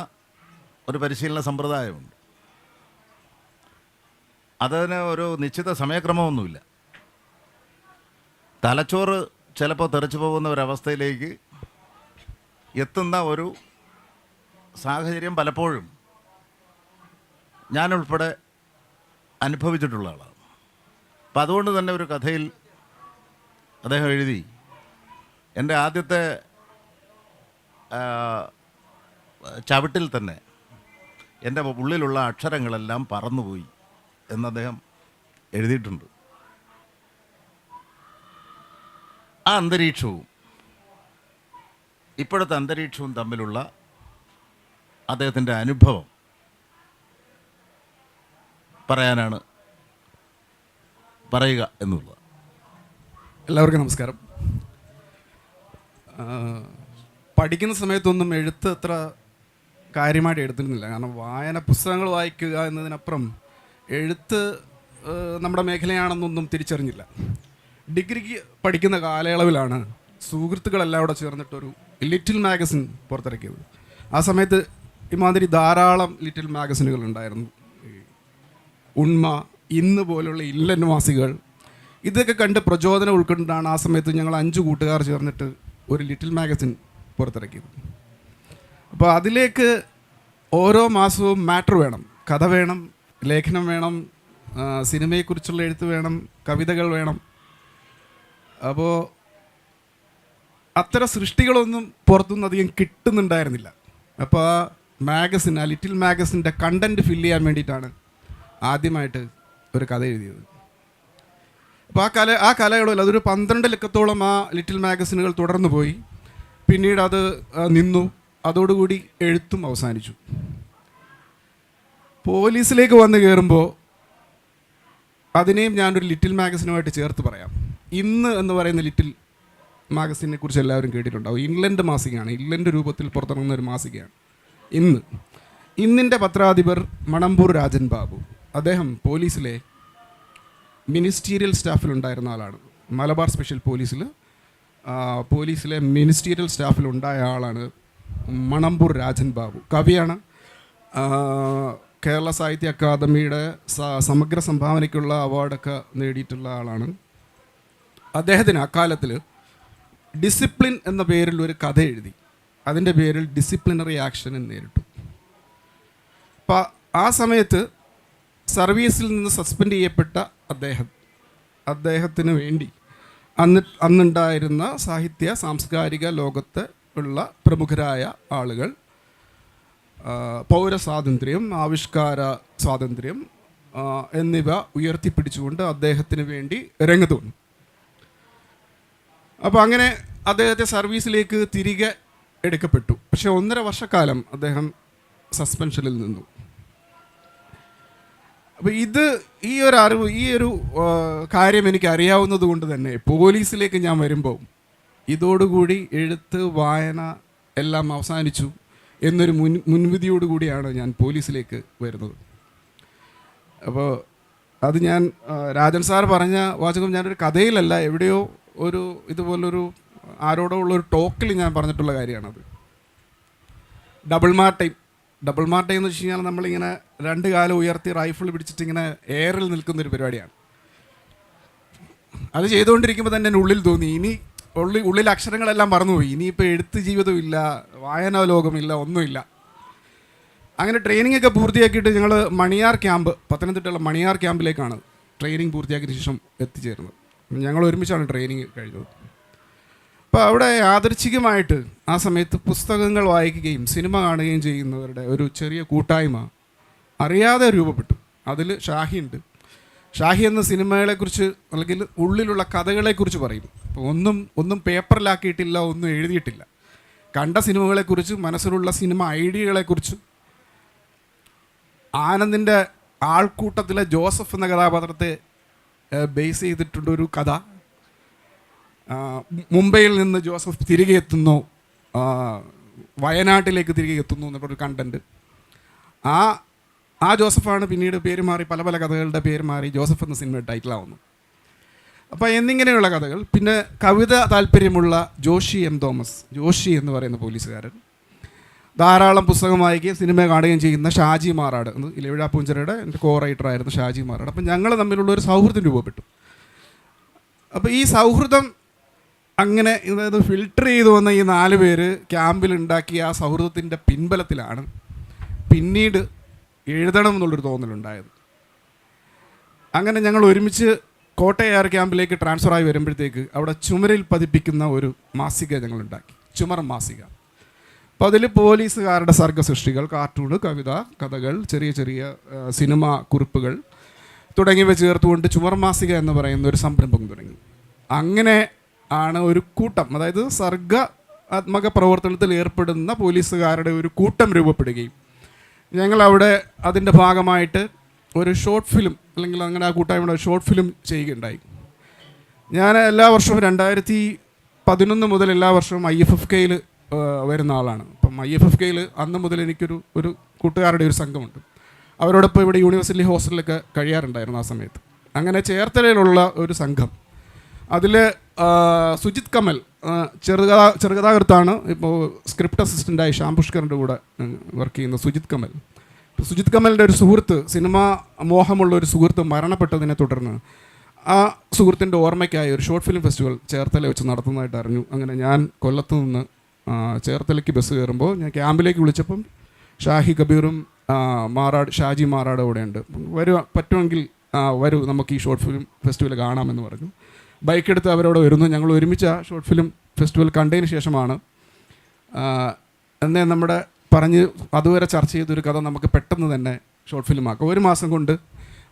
ഒരു പരിശീലന സമ്പ്രദായമുണ്ട്. അതിന് ഒരു നിശ്ചിത സമയക്രമമൊന്നുമില്ല. തലച്ചോറ് ചിലപ്പോൾ തെറിച്ചു പോകുന്ന ഒരവസ്ഥയിലേക്ക് എത്തുന്ന ഒരു സാഹചര്യം പലപ്പോഴും ഞാനുൾപ്പെടെ അനുഭവിച്ചിട്ടുള്ള ആളാണ്. അപ്പം അതുകൊണ്ട് തന്നെ ഒരു കഥയിൽ അദ്ദേഹം എഴുതി, എൻ്റെ ആദ്യത്തെ ചവിട്ടിൽ തന്നെ എൻ്റെ ഉള്ളിലുള്ള അക്ഷരങ്ങളെല്ലാം പറന്നുപോയി എന്ന് അദ്ദേഹം എഴുതിയിട്ടുണ്ട്. ആ അന്തരീക്ഷവും ഇപ്പോഴത്തെ അന്തരീക്ഷവും തമ്മിലുള്ള അദ്ദേഹത്തിൻ്റെ അനുഭവം പറയുക എന്നുള്ളത്. എല്ലാവർക്കും നമസ്കാരം. പഠിക്കുന്ന സമയത്തൊന്നും എഴുത്ത് അത്ര കാര്യമായിട്ട് എടുത്തിരുന്നില്ല. കാരണം പുസ്തകങ്ങൾ വായിക്കുക എന്നതിനപ്പുറം എഴുത്ത് നമ്മുടെ മേഖലയാണെന്നൊന്നും തിരിച്ചറിഞ്ഞില്ല. ഡിഗ്രിക്ക് പഠിക്കുന്ന കാലയളവിലാണ് സുഹൃത്തുക്കളെല്ലാം കൂടെ ചേർന്നിട്ടൊരു ലിറ്റിൽ മാഗസിൻ പുറത്തിറക്കിയത്. ആ സമയത്ത് ഇമാതിരി ധാരാളം ലിറ്റിൽ മാഗസിനുകൾ ഉണ്ടായിരുന്നു. ഉണ്മ, ഇന്ന് പോലുള്ള ഇല്ലൻ മാസികകൾ, ഇതൊക്കെ കണ്ട് പ്രചോദനം ഉൾക്കൊണ്ടാണ് ആ സമയത്ത് ഞങ്ങൾ 5 കൂട്ടുകാർ ചേർന്നിട്ട് ഒരു ലിറ്റിൽ മാഗസിൻ പുറത്തിറക്കിയത്. അപ്പോൾ അതിലേക്ക് ഓരോ മാസവും മാറ്റർ വേണം, കഥ വേണം, ലേഖനം വേണം, സിനിമയെക്കുറിച്ചുള്ള എഴുത്ത് വേണം, കവിതകൾ വേണം. അപ്പോൾ അത്തരം സൃഷ്ടികളൊന്നും പുറത്തുനിന്ന് അധികം കിട്ടുന്നുണ്ടായിരുന്നില്ല. അപ്പോൾ ആ മാഗസിൻ, ആ ലിറ്റിൽ മാഗസിൻ്റെ കണ്ടൻറ്റ് ഫില്ല് ചെയ്യാൻ വേണ്ടിയിട്ടാണ് ആദ്യമായിട്ട് ഒരു കഥ എഴുതിയത്. അപ്പോൾ ആ കാലയളവിൽ അതൊരു 12 ലക്കത്തോളം ആ ലിറ്റിൽ മാഗസിനുകൾ തുടർന്നു പോയി. പിന്നീട് അത് നിന്നു. അതോടുകൂടി എഴുത്തും അവസാനിച്ചു. പോലീസിലേക്ക് വന്ന് കയറുമ്പോൾ അതിനെയും ഞാനൊരു ലിറ്റിൽ മാഗസിനുമായിട്ട് ചേർത്ത് പറയാം. ഇന്ന് എന്ന് പറയുന്ന ലിറ്റിൽ മാഗസിനെ കുറിച്ച് എല്ലാവരും കേട്ടിട്ടുണ്ടാവും. ഇംഗ്ലണ്ട് മാസികയാണ്, ഇംഗ്ലണ്ട് രൂപത്തിൽ പുറത്തിറങ്ങുന്ന ഒരു മാസികയാണ് ഇന്നിൻ്റെ പത്രാധിപർ മണമ്പൂർ രാജൻ ബാബു. അദ്ദേഹം പോലീസിലെ മിനിസ്റ്റീരിയൽ സ്റ്റാഫിലുണ്ടായിരുന്ന ആളാണ്. മലബാർ സ്പെഷ്യൽ പോലീസിലെ മിനിസ്റ്റീരിയൽ സ്റ്റാഫിലുണ്ടായ ആളാണ് മണമ്പൂർ രാജൻ ബാബു. കവിയാണ്. കേരള സാഹിത്യ അക്കാദമിയുടെ സമഗ്ര സംഭാവനയ്ക്കുള്ള അവാർഡൊക്കെ നേടിയിട്ടുള്ള ആളാണ്. അദ്ദേഹത്തിന് അക്കാലത്തിൽ ഡിസിപ്ലിൻ എന്ന പേരിൽ ഒരു കഥ എഴുതി. അതിൻ്റെ പേരിൽ ഡിസിപ്ലിനറി ആക്ഷൻ എന്ന് നേരിട്ടു. അപ്പം ആ സമയത്ത് സർവീസിൽ നിന്ന് സസ്പെൻഡ് ചെയ്യപ്പെട്ട അദ്ദേഹത്തിന് വേണ്ടി അന്നുണ്ടായിരുന്ന സാഹിത്യ സാംസ്കാരിക ലോകത്ത് ഉള്ള പ്രമുഖരായ ആളുകൾ പൗരസ്വാതന്ത്ര്യം, ആവിഷ്കാര സ്വാതന്ത്ര്യം എന്നിവ ഉയർത്തിപ്പിടിച്ചുകൊണ്ട് അദ്ദേഹത്തിന് വേണ്ടി രംഗത്ത് വന്നു. അപ്പോൾ അങ്ങനെ അദ്ദേഹത്തെ സർവീസിലേക്ക് തിരികെ എടുക്കപ്പെട്ടു. പക്ഷേ 1.5 വർഷക്കാലം അദ്ദേഹം സസ്പെൻഷനിൽ നിന്നു. അപ്പോൾ ഈ ഒരു അറിവ്, ഈ ഒരു കാര്യം എനിക്ക് അറിയാവുന്നത് കൊണ്ട് തന്നെ പോലീസിലേക്ക് ഞാൻ വരുമ്പോൾ ഇതോടുകൂടി എഴുത്ത്, വായന എല്ലാം അവസാനിച്ചു എന്നൊരു മുൻവിധിയോടുകൂടിയാണ് ഞാൻ പോലീസിലേക്ക് വരുന്നത്. അപ്പോൾ അത് ഞാൻ രാജൻ സാർ പറഞ്ഞ വാചകം ഞാനൊരു കഥയിലല്ല, എവിടെയോ ഒരു ഇതുപോലൊരു ആരോടോ ഉള്ളൊരു ടോക്കിൽ ഞാൻ പറഞ്ഞിട്ടുള്ള കാര്യമാണത്. ഡബിൾ മാർട്ടൈം എന്ന് വെച്ച് കഴിഞ്ഞാൽ നമ്മളിങ്ങനെ 2 കാലം ഉയർത്തി റൈഫിൾ പിടിച്ചിട്ട് ഇങ്ങനെ എയറിൽ നിൽക്കുന്നൊരു പരിപാടിയാണ്. അത് ചെയ്തുകൊണ്ടിരിക്കുമ്പോൾ തന്നെ എൻ്റെ ഉള്ളിൽ തോന്നി, ഉള്ളിൽ അക്ഷരങ്ങളെല്ലാം മറന്നുപോയി, ഇനിയിപ്പോൾ എഴുത്ത് ജീവിതമില്ല, വായനാ ലോകമില്ല, ഒന്നുമില്ല. അങ്ങനെ ട്രെയിനിങ് ഒക്കെ പൂർത്തിയാക്കിയിട്ട് ഞങ്ങൾ മണിയാർ ക്യാമ്പ്, പത്തനംതിട്ടയുള്ള മണിയാർ ക്യാമ്പിലേക്കാണ് ട്രെയിനിങ് പൂർത്തിയാക്കിയ ശേഷം എത്തിച്ചേർന്നത്. ഞങ്ങൾ ഒരുമിച്ചാണ് ട്രെയിനിങ് കഴിഞ്ഞത്. അപ്പോൾ അവിടെ യാദൃച്ഛികമായിട്ട് ആ സമയത്ത് പുസ്തകങ്ങൾ വായിക്കുകയും സിനിമ കാണുകയും ചെയ്യുന്നവരുടെ ഒരു ചെറിയ കൂട്ടായ്മ അറിയാതെ രൂപപ്പെട്ടു. അതിൽ ഷാഹിയുണ്ട്. ഷാഹി എന്ന സിനിമകളെക്കുറിച്ച് അല്ലെങ്കിൽ ഉള്ളിലുള്ള കഥകളെക്കുറിച്ച് പറയും. അപ്പോൾ ഒന്നും പേപ്പറിലാക്കിയിട്ടില്ല, ഒന്നും എഴുതിയിട്ടില്ല. കണ്ട സിനിമകളെക്കുറിച്ച്, മനസ്സിലുള്ള സിനിമ ഐഡിയകളെക്കുറിച്ച്, ആനന്ദിൻ്റെ ആൾക്കൂട്ടത്തിലെ ജോസഫ് എന്ന കഥാപാത്രത്തെ ബേസ് ചെയ്തിട്ടുള്ളൊരു കഥ. മുംബൈയിൽ നിന്ന് ജോസഫ് തിരികെ എത്തുന്നു, വയനാട്ടിലേക്ക് തിരികെ എത്തുന്നു എന്നൊരു കണ്ടൻറ്റ്. ആ ജോസഫാണ് പിന്നീട് പേര് മാറി, പല കഥകളുടെ പേര് മാറി ജോസഫ് എന്ന സിനിമയുടെ ടൈറ്റിലാവുന്നു. അപ്പോൾ എന്നിങ്ങനെയുള്ള കഥകൾ. പിന്നെ കവിത താല്പര്യമുള്ള ജോഷി എം തോമസ്, ജോഷി എന്ന് പറയുന്ന പോലീസുകാരൻ, ധാരാളം പുസ്തകം വായിക്കുകയും സിനിമ കാണുകയും ചെയ്യുന്ന ഷാജി മാറാട്, ഇലവിഴ പൂഞ്ചിറയുടെ എൻ്റെ കോ റൈറ്ററായിരുന്നു ഷാജി മാറാട്. അപ്പം ഞങ്ങൾ തമ്മിലുള്ള ഒരു സൗഹൃദം രൂപപ്പെട്ടു. അപ്പോൾ ഈ സൗഹൃദം അങ്ങനെ അതായത് ഫിൽട്ടർ ചെയ്തു വന്ന ഈ 4 പേര് ക്യാമ്പിലുണ്ടാക്കിയ ആ സൗഹൃദത്തിൻ്റെ പിൻബലത്തിലാണ് പിന്നീട് എഴുതണം എന്നുള്ളൊരു തോന്നലുണ്ടായത്. അങ്ങനെ ഞങ്ങൾ ഒരുമിച്ച് കോട്ടയാർ ക്യാമ്പിലേക്ക് ട്രാൻസ്ഫറായി വരുമ്പോഴത്തേക്ക് അവിടെ ചുമരിൽ പതിപ്പിക്കുന്ന ഒരു മാസിക ഞങ്ങളുണ്ടാക്കി, ചുമർ മാസിക. അപ്പോൾ അതിൽ പോലീസുകാരുടെ സർഗസൃഷ്ടികൾ, കാർട്ടൂണ്, കവിത, കഥകൾ, ചെറിയ സിനിമ കുറിപ്പുകൾ തുടങ്ങിയവ ചേർത്തുകൊണ്ട് ചുമർ മാസിക എന്ന് പറയുന്ന ഒരു സംരംഭം തുടങ്ങി. അങ്ങനെ ആണ് ഒരു കൂട്ടം, അതായത് സർഗാത്മക പ്രവർത്തനത്തിൽ ഏർപ്പെടുന്ന പോലീസുകാരുടെ ഒരു കൂട്ടം രൂപപ്പെടുകയും ഞങ്ങളവിടെ അതിൻ്റെ ഭാഗമായിട്ട് ഒരു ഷോർട്ട് ഫിലിം, അല്ലെങ്കിൽ അങ്ങനെ ആ കൂട്ടായ്മയുടെ ഷോർട്ട് ഫിലിം ചെയ്യുകയുണ്ടായി. ഞാൻ എല്ലാ വർഷവും 2011 മുതൽ എല്ലാ വർഷവും IFFKയിൽ വരുന്ന ആളാണ്. അപ്പം IFFKയിൽ അന്ന് മുതൽ ഒരു കൂട്ടുകാരുടെ ഒരു സംഘമുണ്ട്. അവരോടൊപ്പം ഇവിടെ യൂണിവേഴ്സിറ്റി ഹോസ്റ്റലിലൊക്കെ കഴിയാറുണ്ടായിരുന്നു ആ സമയത്ത്. അങ്ങനെ ചേർത്തലയിലുള്ള ഒരു സംഘം, അതിൽ സുജിത് കമൽ ചെറുകഥാകൃത്താണ്, ഇപ്പോൾ സ്ക്രിപ്റ്റ് അസിസ്റ്റൻ്റായി ശ്യാം പുഷ്കറിൻ്റെ കൂടെ വർക്ക് ചെയ്യുന്ന സുജിത് കമലിൻ്റെ ഒരു സുഹൃത്ത്, സിനിമാ മോഹമുള്ള ഒരു സുഹൃത്ത് മരണപ്പെട്ടതിനെ തുടർന്ന് ആ സുഹൃത്തിൻ്റെ ഓർമ്മയ്ക്കായി ഒരു ഷോർട്ട് ഫിലിം ഫെസ്റ്റിവൽ ചേർത്തല വെച്ച് നടത്തുന്നതായിട്ട് അറിഞ്ഞു. അങ്ങനെ ഞാൻ കൊല്ലത്ത് നിന്ന് ചേർത്തലയ്ക്ക് ബസ് കയറുമ്പോൾ ഞാൻ ക്യാമ്പിലേക്ക് വിളിച്ചപ്പം ഷാഹി കബീറും ഷാജി മാറാട് കൂടെയുണ്ട്. പറ്റുമെങ്കിൽ വരൂ, നമുക്ക് ഈ ഷോർട്ട് ഫിലിം ഫെസ്റ്റിവൽ കാണാമെന്ന് പറഞ്ഞു. ബൈക്കെടുത്ത് അവരവിടെ വരുന്നു. ഞങ്ങൾ ഒരുമിച്ച് ആ ഷോർട്ട് ഫിലിം ഫെസ്റ്റിവൽ കണ്ടതിന് ശേഷമാണ് എന്നെ നമ്മുടെ അതുവരെ ചർച്ച ചെയ്തൊരു കഥ നമുക്ക് പെട്ടെന്ന് തന്നെ ഷോർട്ട് ഫിലിമാക്കാം. 1 മാസം കൊണ്ട്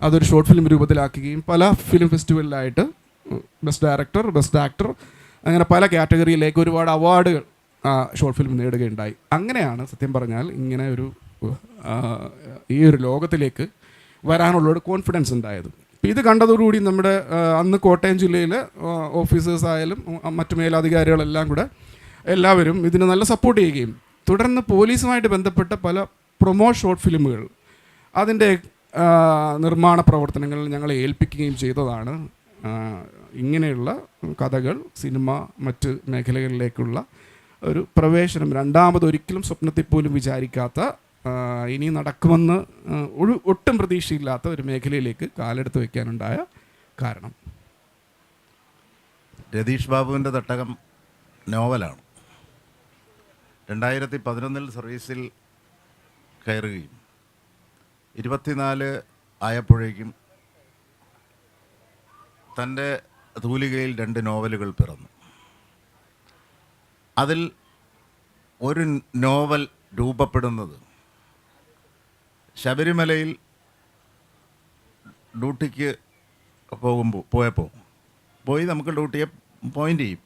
അതൊരു ഷോർട്ട് ഫിലിം രൂപത്തിലാക്കുകയും പല ഫിലിം ഫെസ്റ്റിവലിലായിട്ട് ബെസ്റ്റ് ഡയറക്ടർ, ബെസ്റ്റ് ആക്ടർ, അങ്ങനെ പല കാറ്റഗറിയിലേക്ക് ഒരുപാട് അവാർഡുകൾ ഷോർട്ട് ഫിലിം നേടുകയുണ്ടായി. അങ്ങനെയാണ് സത്യം പറഞ്ഞാൽ ഇങ്ങനെ ഈ ഒരു ലോകത്തിലേക്ക് വരാനുള്ളൊരു കോൺഫിഡൻസ് ഉണ്ടായത്. അപ്പോൾ ഇത് കണ്ടതോടുകൂടി നമ്മുടെ അന്ന് കോട്ടയം ജില്ലയിലെ ഓഫീസേഴ്സ് ആയാലും മറ്റു മേലധികാരികളെല്ലാം കൂടെ എല്ലാവരും ഇതിന് നല്ല സപ്പോർട്ട് ചെയ്യുകയും തുടർന്ന് പോലീസുമായിട്ട് ബന്ധപ്പെട്ട പല ഷോർട്ട് ഫിലിമുകൾ അതിൻ്റെ നിർമ്മാണ പ്രവർത്തനങ്ങൾ ഞങ്ങളെ ഏൽപ്പിക്കുകയും ചെയ്തതാണ് ഇങ്ങനെയുള്ള കഥകൾ സിനിമ മറ്റ് മേഖലകളിലേക്കുള്ള ഒരു പ്രവേശനം രണ്ടാമതൊരിക്കലും സ്വപ്നത്തിൽ പോലും വിചാരിക്കാത്ത ഇനി നടക്കുമെന്ന് ഒട്ടും പ്രതീക്ഷയില്ലാത്ത ഒരു മേഖലയിലേക്ക് കാലെടുത്ത് വയ്ക്കാനുണ്ടായ കാരണം. രതീഷ് ബാബുവിൻ്റെ തട്ടകം നോവലാണ്. 2011 സർവീസിൽ കയറുകയും 24 ആയപ്പോഴേക്കും തൻ്റെ തൂലികയിൽ 2 നോവലുകൾ പിറന്നു. അതിൽ ഒരു നോവൽ രൂപപ്പെടുന്നത് ശബരിമലയിൽ ഡ്യൂട്ടിക്ക് പോയി നമുക്ക് ഡ്യൂട്ടിയെ പോയിൻ്റ് ചെയ്യും.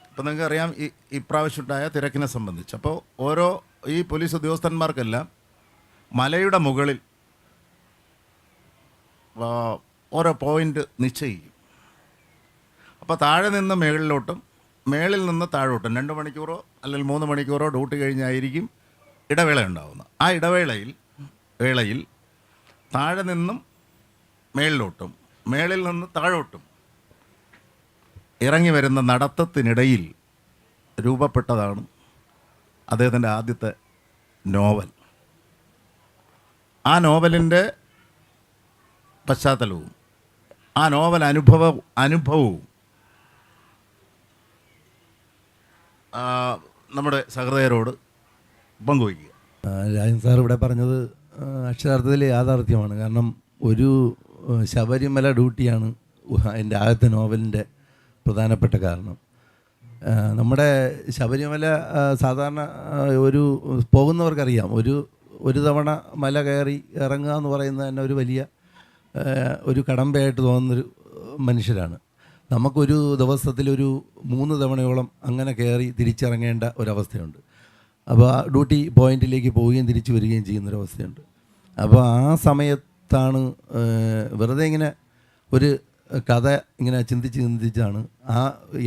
അപ്പോൾ നിങ്ങൾക്കറിയാം ഇപ്രാവശ്യമുണ്ടായ തിരക്കിനെ സംബന്ധിച്ച്. അപ്പോൾ ഈ പോലീസ് ഉദ്യോഗസ്ഥന്മാർക്കെല്ലാം മലയുടെ മുകളിൽ ഓരോ പോയിൻ്റ് നിശ്ചയിക്കും. അപ്പോൾ താഴെ നിന്ന് മേളിലോട്ടും മേളിൽ നിന്ന് താഴോട്ടും 2 മണിക്കൂറോ അല്ലെങ്കിൽ 3 മണിക്കൂറോ ഡ്യൂട്ടി കഴിഞ്ഞായിരിക്കും ഇടവേള ഉണ്ടാകുന്നത്. ആ വേളയിൽ താഴെ നിന്നും മേളിലോട്ടും മേളിൽ നിന്ന് താഴോട്ടും ഇറങ്ങി വരുന്ന നടത്തത്തിനിടയിൽ രൂപപ്പെട്ടതാണ് അദ്ദേഹത്തിൻ്റെ ആദ്യത്തെ നോവൽ. ആ നോവലിൻ്റെ പശ്ചാത്തലവും ആ നോവൽ അനുഭവവും നമ്മുടെ സഹൃദയരോട് പങ്കുവയ്ക്കുക. രാജൻ സാർ ഇവിടെ പറഞ്ഞത് അക്ഷരാർത്ഥത്തിൽ യാഥാർത്ഥ്യമാണ്. കാരണം ഒരു ശബരിമല ഡ്യൂട്ടിയാണ് എൻ്റെ ആദ്യത്തെ നോവലിൻ്റെ പ്രധാനപ്പെട്ട കാരണം. നമ്മുടെ ശബരിമല സാധാരണ പോകുന്നവർക്കറിയാം, ഒരു തവണ മല കയറി ഇറങ്ങുക എന്ന് പറയുന്നത് തന്നെ ഒരു വലിയ ഒരു കടമ്പയായിട്ട് തോന്നുന്നൊരു മനുഷ്യരാണ്. നമുക്കൊരു ദിവസത്തിൽ 3 തവണയോളം അങ്ങനെ കയറി തിരിച്ചിറങ്ങേണ്ട ഒരവസ്ഥയുണ്ട്. അപ്പോൾ ആ ഡ്യൂട്ടി പോയിന്റിലേക്ക് പോവുകയും തിരിച്ചു വരികയും ചെയ്യുന്നൊരവസ്ഥയുണ്ട്. അപ്പോൾ ആ സമയത്താണ് വെറുതെ ഇങ്ങനെ ഒരു കഥ ഇങ്ങനെ ചിന്തിച്ചാണ് ആ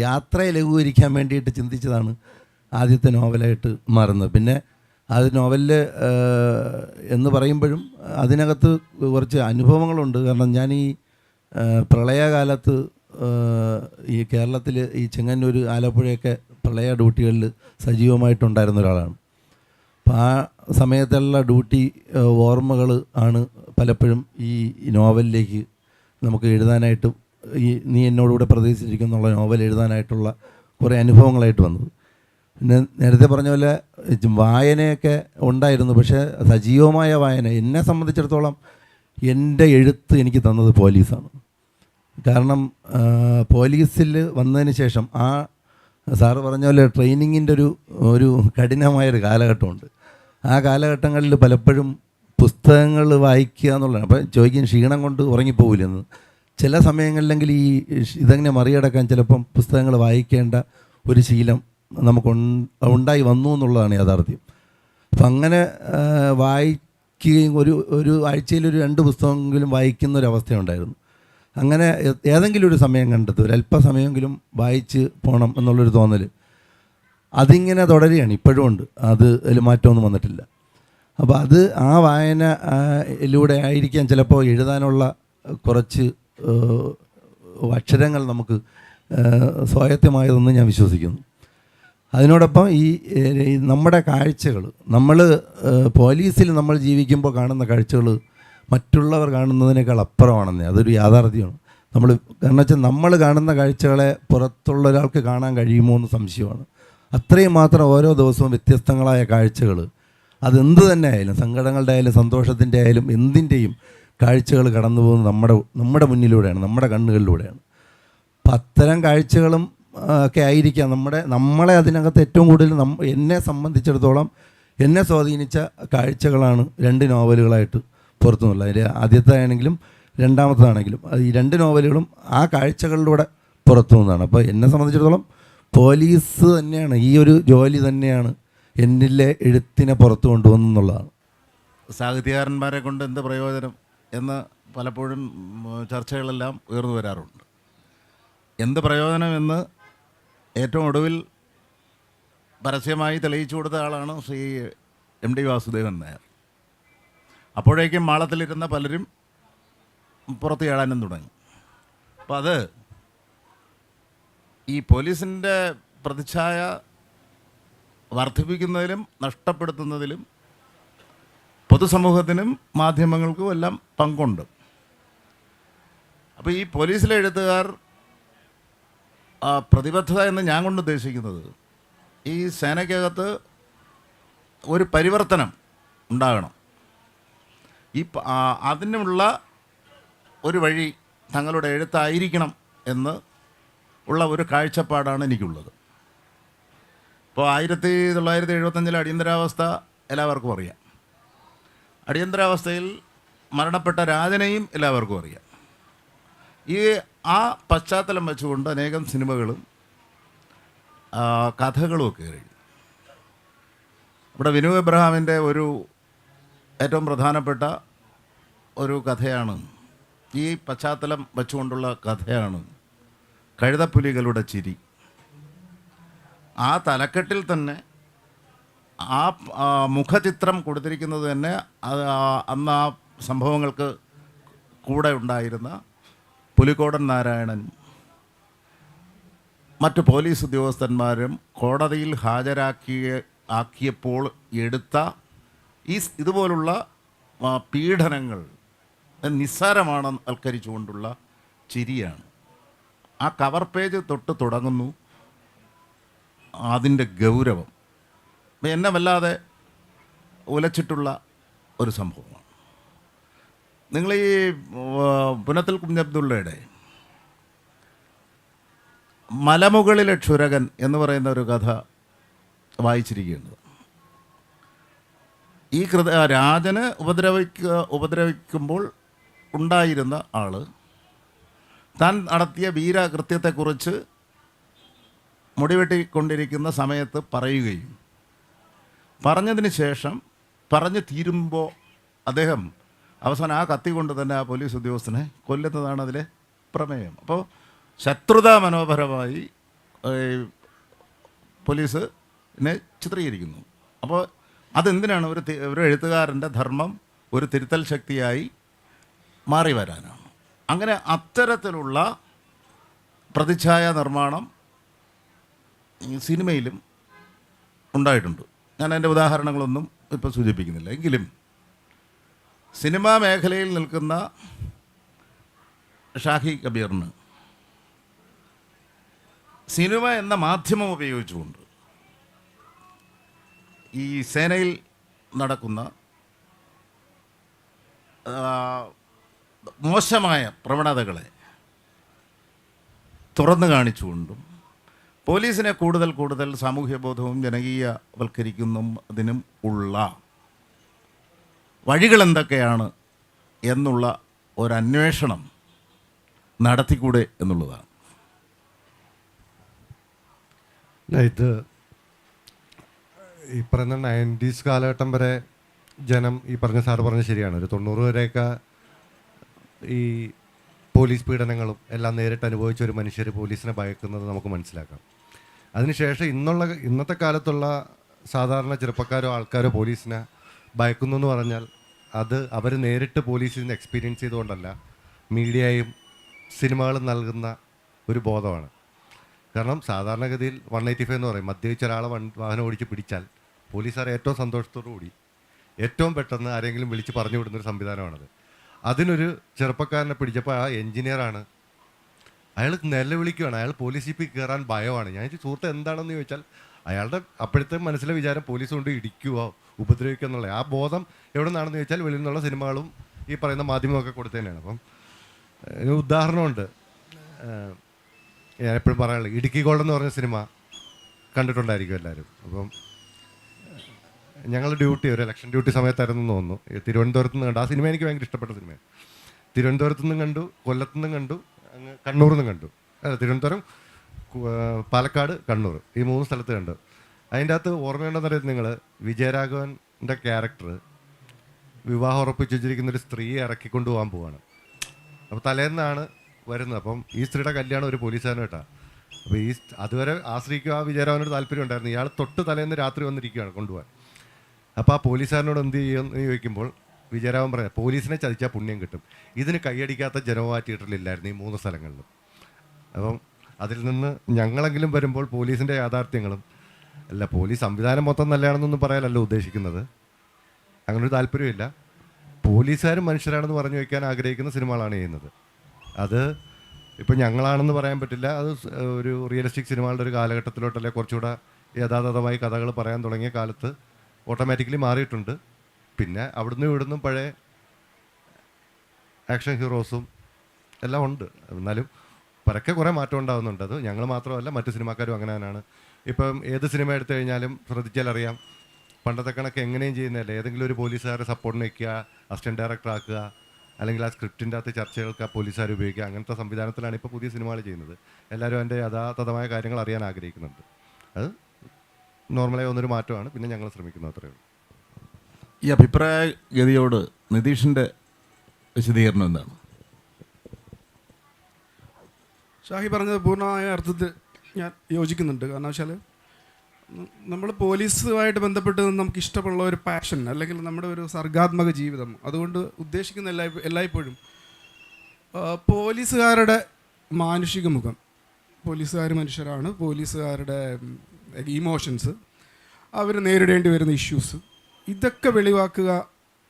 യാത്രയെ ലഘൂകരിക്കാൻ വേണ്ടിയിട്ട് ചിന്തിച്ചതാണ് ആദ്യത്തെ നോവലായിട്ട് മാറുന്നത്. പിന്നെ അത് നോവലിൽ എന്ന് പറയുമ്പോഴും അതിനകത്ത് കുറച്ച് അനുഭവങ്ങളുണ്ട്. കാരണം ഞാൻ ഈ പ്രളയകാലത്ത് ഈ കേരളത്തിൽ ഈ ചെങ്ങന്നൂർ ആലപ്പുഴയൊക്കെ പ്രളയ ഡ്യൂട്ടികളിൽ സജീവമായിട്ടുണ്ടായിരുന്ന ഒരാളാണ്. അപ്പോൾ ആ സമയത്തുള്ള ഡ്യൂട്ടി ഓർമ്മകൾ ആണ് പലപ്പോഴും ഈ നോവലിലേക്ക് നമുക്ക് എഴുതാനായിട്ട് നീ എന്നോടുകൂടെ പ്രതീക്ഷിച്ചിരിക്കുന്നുള്ള നോവൽ എഴുതാനായിട്ടുള്ള കുറേ അനുഭവങ്ങളായിട്ട് വന്നത്. പിന്നെ നേരത്തെ പറഞ്ഞ പോലെ വായനയൊക്കെ ഉണ്ടായിരുന്നു, പക്ഷേ സജീവമായ വായന എന്നെ സംബന്ധിച്ചിടത്തോളം എൻ്റെ എഴുത്ത് എനിക്ക് തന്നത് പോലീസാണ്. കാരണം പോലീസിൽ വന്നതിന് ശേഷം ആ സാറ് പറഞ്ഞ പോലെ ട്രെയിനിങ്ങിൻ്റെ ഒരു കഠിനമായൊരു കാലഘട്ടമുണ്ട്. ആ കാലഘട്ടങ്ങളിൽ പലപ്പോഴും പുസ്തകങ്ങൾ വായിക്കുക എന്നുള്ളതാണ്. അപ്പോൾ ചോദിക്കും ക്ഷീണം കൊണ്ട് ഉറങ്ങിപ്പോവില്ലെന്ന്. ചില സമയങ്ങളിലെങ്കിൽ ഇതെങ്ങനെ മറികടക്കാൻ ചിലപ്പം പുസ്തകങ്ങൾ വായിക്കേണ്ട ഒരു ശീലം നമുക്ക് ഉണ്ടായി വന്നു എന്നുള്ളതാണ് യാഥാർത്ഥ്യം. അപ്പം അങ്ങനെ വായിക്കുകയും ഒരു ആഴ്ചയിൽ 2 പുസ്തകമെങ്കിലും വായിക്കുന്ന ഒരവസ്ഥയുണ്ടായിരുന്നു. അങ്ങനെ ഏതെങ്കിലും ഒരു സമയം കണ്ടെത്തും, ഒരല്പസമയമെങ്കിലും വായിച്ച് പോകണം എന്നുള്ളൊരു തോന്നൽ അതിങ്ങനെ തുടരുകയാണ്, ഇപ്പോഴും ഉണ്ട്. അതിൽ മാറ്റമൊന്നും വന്നിട്ടില്ല. അപ്പോൾ അത് ആ വായനയിലൂടെ ആയിരിക്കാം ചിലപ്പോൾ എഴുതാനുള്ള കുറച്ച് അക്ഷരങ്ങൾ നമുക്ക് സ്വായത്തമായതെന്ന് ഞാൻ വിശ്വസിക്കുന്നു. അതിനോടൊപ്പം ഈ നമ്മുടെ കാഴ്ചകൾ, നമ്മൾ പോലീസിൽ നമ്മൾ ജീവിക്കുമ്പോൾ കാണുന്ന കാഴ്ചകൾ മറ്റുള്ളവർ കാണുന്നതിനേക്കാൾ അപ്പുറമാണെന്നേ, അതൊരു യാഥാർത്ഥ്യമാണ്. കാരണം വെച്ചാൽ നമ്മൾ കാണുന്ന കാഴ്ചകളെ പുറത്തുള്ള ഒരാൾക്ക് കാണാൻ കഴിയുമോ എന്ന് സംശയമാണ്. അത്രയും മാത്രം ഓരോ ദിവസവും വ്യത്യസ്തങ്ങളായ കാഴ്ചകൾ, അതെന്ത് തന്നെ ആയാലും, സങ്കടങ്ങളുടെ ആയാലും സന്തോഷത്തിൻ്റെ ആയാലും എന്തിൻ്റെയും കാഴ്ചകൾ കടന്നു പോകുന്നത് നമ്മുടെ മുന്നിലൂടെയാണ്, നമ്മുടെ കണ്ണുകളിലൂടെയാണ്. അപ്പം അത്തരം കാഴ്ചകളും ഒക്കെ ആയിരിക്കാം നമ്മളെ അതിനകത്ത് ഏറ്റവും കൂടുതൽ എന്നെ സംബന്ധിച്ചിടത്തോളം എന്നെ സ്വാധീനിച്ച കാഴ്ചകളാണ് 2 നോവലുകളായിട്ട് പുറത്തു നിന്നുള്ളത്. അതിൽ ആദ്യത്തെ ആണെങ്കിലും രണ്ടാമത്തേതാണെങ്കിലും ഈ 2 നോവലുകളും ആ കാഴ്ചകളിലൂടെ പുറത്തു നിന്നതാണ്. അപ്പോൾ എന്നെ സംബന്ധിച്ചിടത്തോളം പോലീസ് തന്നെയാണ്, ഈ ഒരു ജോലി തന്നെയാണ് എന്നിലെ എഴുത്തിനെ പുറത്തു കൊണ്ടുവന്നുള്ളതാണ്. സാഹിത്യകാരന്മാരെ കൊണ്ട് എന്ത് പ്രയോജനം എന്ന് പലപ്പോഴും ചർച്ചകളെല്ലാം ഉയർന്നു വരാറുണ്ട്. എന്ത് പ്രയോജനം എന്ന് ഏറ്റവും ഒടുവിൽ പരസ്യമായി തെളിയിച്ചു കൊടുത്ത ആളാണ് ശ്രീ MD വാസുദേവൻ നായർ. അപ്പോഴേക്കും മാളത്തിലിരുന്ന പലരും പുറത്ത് ചാടാനും തുടങ്ങി. അപ്പം അത് ഈ പോലീസിൻ്റെ പ്രതിച്ഛായ വർദ്ധിപ്പിക്കുന്നതിലും നഷ്ടപ്പെടുത്തുന്നതിലും പൊതുസമൂഹത്തിനും മാധ്യമങ്ങൾക്കും എല്ലാം പങ്കുണ്ട്. അപ്പോൾ ഈ പോലീസിലെ എഴുത്തുകാർ പ്രതിബദ്ധത എന്ന് ഞാൻ കൊണ്ട് ഉദ്ദേശിക്കുന്നത് ഈ സേനയ്ക്കകത്ത് ഒരു പരിവർത്തനം ഉണ്ടാകണം. അതിനുള്ള ഒരു വഴി തങ്ങളുടെ എഴുത്തായിരിക്കണം എന്ന് ഉള്ള ഒരു കാഴ്ചപ്പാടാണ് എനിക്കുള്ളത്. ഇപ്പോൾ 1975 അടിയന്തരാവസ്ഥ എല്ലാവർക്കും അറിയാം. അടിയന്തരാവസ്ഥയിൽ മരണപ്പെട്ട രാജനെയും എല്ലാവർക്കും അറിയാം. ആ പശ്ചാത്തലം വെച്ചുകൊണ്ട് അനേകം സിനിമകളും കഥകളും ഒക്കെ എഴുതി. ഇവിടെ വിനു എബ്രഹാമിൻ്റെ ഒരു ഏറ്റവും പ്രധാനപ്പെട്ട ഒരു കഥയാണ്, ഈ പശ്ചാത്തലം വെച്ചുകൊണ്ടുള്ള കഥയാണ് കഴുതപ്പുലികളുടെ ചിരി. ആ തലക്കെട്ടിൽ തന്നെ ആ മുഖചിത്രം കൊടുത്തിരിക്കുന്നത് തന്നെ അന്ന് ആ സംഭവങ്ങൾക്ക് കൂടെ ഉണ്ടായിരുന്ന പുലിക്കോടൻ നാരായണനും മറ്റ് പോലീസ് ഉദ്യോഗസ്ഥന്മാരും കോടതിയിൽ ആക്കിയപ്പോൾ എടുത്ത ഇതുപോലുള്ള പീഡനങ്ങൾ നിസ്സാരമാണെന്ന് വൽക്കരിച്ചുകൊണ്ടുള്ള ചിരിയാണ്. ആ കവർ പേജ് തൊട്ട് തുടങ്ങുന്നു അതിൻ്റെ ഗൗരവം. എന്നെ വല്ലാതെ ഉലച്ചിട്ടുള്ള ഒരു സംഭവമാണ്. നിങ്ങൾ ഈ പുനത്തിൽ കുഞ്ഞബ്ദുള്ളയുടെ മലമുകളിലെ ക്ഷുരകൻ എന്ന് പറയുന്ന ഒരു കഥ വായിച്ചിരിക്കുന്നത്. ഈ രാജന് ഉപദ്രവിക്കുമ്പോൾ ഉണ്ടായിരുന്ന ആൾ താൻ നടത്തിയ വീരകൃത്യത്തെക്കുറിച്ച് മുടിവെട്ടിക്കൊണ്ടിരിക്കുന്ന സമയത്ത് പറയുകയും പറഞ്ഞതിന് ശേഷം പറഞ്ഞു തീരുമ്പോൾ അദ്ദേഹം അവസാനം ആ കത്തി കൊണ്ട് തന്നെ ആ പോലീസ് ഉദ്യോഗസ്ഥനെ കൊല്ലുന്നതാണ് അതിലെ പ്രമേയം. അപ്പോൾ ശത്രുതാ മനോഹരമായി പോലീസിനെ ചിത്രീകരിക്കുന്നു. അപ്പോൾ അതെന്തിനാണ്? ഒരു എഴുത്തുകാരൻ്റെ ധർമ്മം ഒരു തിരുത്തൽ ശക്തിയായി മാറി വരാനാണ്. അങ്ങനെ അത്തരത്തിലുള്ള പ്രതിച്ഛായ നിർമ്മാണം സിനിമയിലും ഉണ്ടായിട്ടുണ്ട്. ഞാൻ അതിൻ്റെ ഉദാഹരണങ്ങളൊന്നും ഇപ്പോൾ സൂചിപ്പിക്കുന്നില്ല. എങ്കിലും സിനിമാ മേഖലയിൽ നിൽക്കുന്ന ഷാഹി കബീറിന് സിനിമ എന്ന മാധ്യമം ഉപയോഗിച്ചുകൊണ്ട് ഈ സേനയിൽ നടക്കുന്ന മോശമായ പ്രവണതകളെ തുറന്നു കാണിച്ചുകൊണ്ടും പോലീസിനെ കൂടുതൽ സാമൂഹ്യബോധവും ജനകീയവൽക്കരിക്കുന്നതിനും ഉള്ള വഴികൾ എന്തൊക്കെയാണ് എന്നുള്ള ഒരന്വേഷണം നടത്തിക്കൂടെ എന്നുള്ളതാണ്. ഇത് ഈ പറയുന്ന 90s കാലഘട്ടം വരെ ജനം ഈ സാറ് പറഞ്ഞ ശരിയാണ്, ഒരു 90 വരെയൊക്കെ ഈ പോലീസ് പീഡനങ്ങളും എല്ലാം നേരിട്ട് അനുഭവിച്ച ഒരു മനുഷ്യർ പോലീസിനെ ഭയക്കുന്നത് നമുക്ക് മനസ്സിലാക്കാം. അതിനുശേഷം ഇന്നത്തെ കാലത്തുള്ള സാധാരണ ചെറുപ്പക്കാരോ ആൾക്കാരോ പോലീസിനെ ഭയക്കുന്നു എന്ന് പറഞ്ഞാൽ അത് അവർ നേരിട്ട് പോലീസിൽ നിന്ന് എക്സ്പീരിയൻസ് ചെയ്തുകൊണ്ടല്ല, മീഡിയയും സിനിമകളും നൽകുന്ന ഒരു ബോധമാണ്. കാരണം സാധാരണഗതിയിൽ 185 എന്ന് പറയും, മദ്യപിച്ച ഒരാളെ വാഹനം ഓടിച്ച് പിടിച്ചാൽ പോലീസുകാർ ഏറ്റവും സന്തോഷത്തോടു കൂടി ഏറ്റവും പെട്ടെന്ന് ആരെങ്കിലും വിളിച്ച് പറഞ്ഞു വിടുന്നൊരു സംവിധാനമാണത്. അതിനൊരു ചെറുപ്പക്കാരനെ പിടിച്ചപ്പോൾ ആ എൻജിനീയറാണ്, അയാൾ നിലവിളിക്കുകയാണ്, അയാൾ പോലീസ് ജീപ്പിൽ കയറാൻ ഭയമാണ്. ഞാൻ സുഹൃത്ത് എന്താണെന്ന് ചോദിച്ചാൽ അയാളുടെ അപ്പോഴത്തെ മനസ്സിലെ വിചാരം പോലീസ് കൊണ്ട് ഇടിക്കുകയോ ഉപദ്രവിക്കുക എന്നുള്ള ആ ബോധം എവിടെ നിന്നാണെന്ന് ചോദിച്ചാൽ വെളിയിൽ നിന്നുള്ള സിനിമകളും ഈ പറയുന്ന മാധ്യമമൊക്കെ കൊടുത്തതന്നെയാണ്. അപ്പം ഒരു ഉദാഹരണമുണ്ട്, ഞാൻ എപ്പോഴും പറയാനുള്ളത്, ഇടുക്കി ഗോൾഡ് എന്ന് പറഞ്ഞ സിനിമ കണ്ടിട്ടുണ്ടായിരിക്കും എല്ലാവരും. അപ്പം ഞങ്ങൾ ഡ്യൂട്ടി ഒരു ഇലക്ഷൻ ഡ്യൂട്ടി സമയത്തായിരുന്നു തോന്നുന്നു, തിരുവനന്തപുരത്ത് നിന്ന് കണ്ടു. ആ സിനിമ എനിക്ക് ഭയങ്കര ഇഷ്ടപ്പെട്ട സിനിമയാണ്. തിരുവനന്തപുരത്ത് നിന്നും കണ്ടു, കൊല്ലത്തു നിന്നും കണ്ടു, അങ്ങ് കണ്ണൂരിൽ നിന്നും കണ്ടു. തിരുവനന്തപുരം, പാലക്കാട്, കണ്ണൂർ, ഈ 3 സ്ഥലത്ത് കണ്ടു. അതിൻ്റെ അകത്ത് ഓർമ്മയുണ്ടെന്ന് പറയുന്നത്, നിങ്ങൾ വിജയരാഘവൻ്റെ ക്യാരക്ടർ വിവാഹം ഉറപ്പിച്ച് വെച്ചിരിക്കുന്നൊരു സ്ത്രീയെ ഇറക്കിക്കൊണ്ട് പോകാൻ പോവാണ്. അപ്പോൾ തലേന്നാണ് വരുന്നത്. അപ്പം ഈ സ്ത്രീയുടെ കല്യാണം ഒരു പോലീസുകാരൻ കേട്ടാ. അപ്പോൾ അതുവരെ ആ സ്ത്രീക്ക് ആ വിജയരാഘവനോട് താല്പര്യം ഉണ്ടായിരുന്നു. ഇയാൾ തൊട്ട് തലേന്ന് രാത്രി വന്നിരിക്കുകയാണ് കൊണ്ടുപോകാൻ. അപ്പോൾ ആ പോലീസുകാരനോട് എന്ത് ചെയ്യുമെന്ന് ചോദിക്കുമ്പോൾ വിജയരാഘവൻ പറയാം, പോലീസിനെ ചതിച്ചാൽ പുണ്യം കിട്ടും. ഇതിന് കൈയടിക്കാത്ത ജനവാ തിയേറ്ററിലില്ലായിരുന്നു ഈ 3 സ്ഥലങ്ങളിലും. അപ്പം അതിൽ നിന്ന് ഞങ്ങളെങ്കിലും വരുമ്പോൾ പോലീസിൻ്റെ യാഥാർത്ഥ്യങ്ങളും അല്ല, പോലീസ് സംവിധാനം മൊത്തം നല്ലതാണെന്നൊന്നും പറയാനല്ല ഉദ്ദേശിക്കുന്നത്. അങ്ങനൊരു താല്പര്യമില്ല. പോലീസുകാരും മനുഷ്യരാണെന്ന് പറഞ്ഞു വയ്ക്കാൻ ആഗ്രഹിക്കുന്ന സിനിമകളാണ് ചെയ്യുന്നത്. അത് ഇപ്പം ഞങ്ങളാണെന്ന് പറയാൻ പറ്റില്ല. അത് ഒരു റിയലിസ്റ്റിക് സിനിമകളുടെ ഒരു കാലഘട്ടത്തിലോട്ടല്ലേ കുറച്ചുകൂടെ യഥാതഥമായി കഥകൾ പറയാൻ തുടങ്ങിയ കാലത്ത് ഓട്ടോമാറ്റിക്കലി മാറിയിട്ടുണ്ട്. പിന്നെ അവിടുന്ന് ഇവിടുന്നും പഴയ ആക്ഷൻ ഹീറോസും എല്ലാം ഉണ്ട്. എന്നാലും പരക്കെ കുറേ മാറ്റം ഉണ്ടാകുന്നുണ്ട്. അത് ഞങ്ങൾ മാത്രമല്ല, മറ്റു സിനിമാക്കാരും അങ്ങനെ തന്നെയാണ്. ഇപ്പം ഏത് സിനിമ എടുത്തു കഴിഞ്ഞാലും ശ്രദ്ധിച്ചാൽ അറിയാം, പണ്ടത്തെ കണക്ക് എങ്ങനെയും ചെയ്യുന്നതല്ല. ഏതെങ്കിലും ഒരു പോലീസുകാരെ സപ്പോർട്ടിന് വയ്ക്കുക, അസിസ്റ്റൻറ്റ് ഡയറക്ടർ ആക്കുക, അല്ലെങ്കിൽ ആ സ്ക്രിപ്റ്റിൻ്റെ അകത്ത് ചർച്ചകൾക്ക് ആ പോലീസുകാർ ഉപയോഗിക്കുക. അങ്ങനത്തെ സംവിധാനത്തിലാണ് ഇപ്പോൾ പുതിയ സിനിമകൾ ചെയ്യുന്നത്. എല്ലാവരും അതിൻ്റെ യഥാതഥമായ കാര്യങ്ങൾ അറിയാൻ ആഗ്രഹിക്കുന്നുണ്ട്. അത് നോർമലായി വന്നൊരു മാറ്റമാണ്. പിന്നെ ഞങ്ങൾ ശ്രമിക്കുന്നത് അത്രയേ ഉള്ളൂ. ഈ അഭിപ്രായ ഗതിയോട് നിതീഷിൻ്റെ വിശദീകരണം എന്താണ്? ഷാഹി പറഞ്ഞത് പൂർണ്ണമായ അർത്ഥത്തിൽ ഞാൻ യോജിക്കുന്നുണ്ട്. കാരണം വെച്ചാൽ നമ്മൾ പോലീസുമായിട്ട് ബന്ധപ്പെട്ട് നമുക്ക് ഇഷ്ടമുള്ള ഒരു പാഷൻ അല്ലെങ്കിൽ നമ്മുടെ ഒരു സർഗാത്മക ജീവിതം, അതുകൊണ്ട് ഉദ്ദേശിക്കുന്ന എല്ലായ്പ്പോഴും പോലീസുകാരുടെ മാനുഷിക മുഖം, പോലീസുകാർ മനുഷ്യരാണ്, പോലീസുകാരുടെ ഇമോഷൻസ്, അവർ നേരിടേണ്ടി വരുന്ന ഇഷ്യൂസ്, ഇതൊക്കെ വെളിവാക്കുക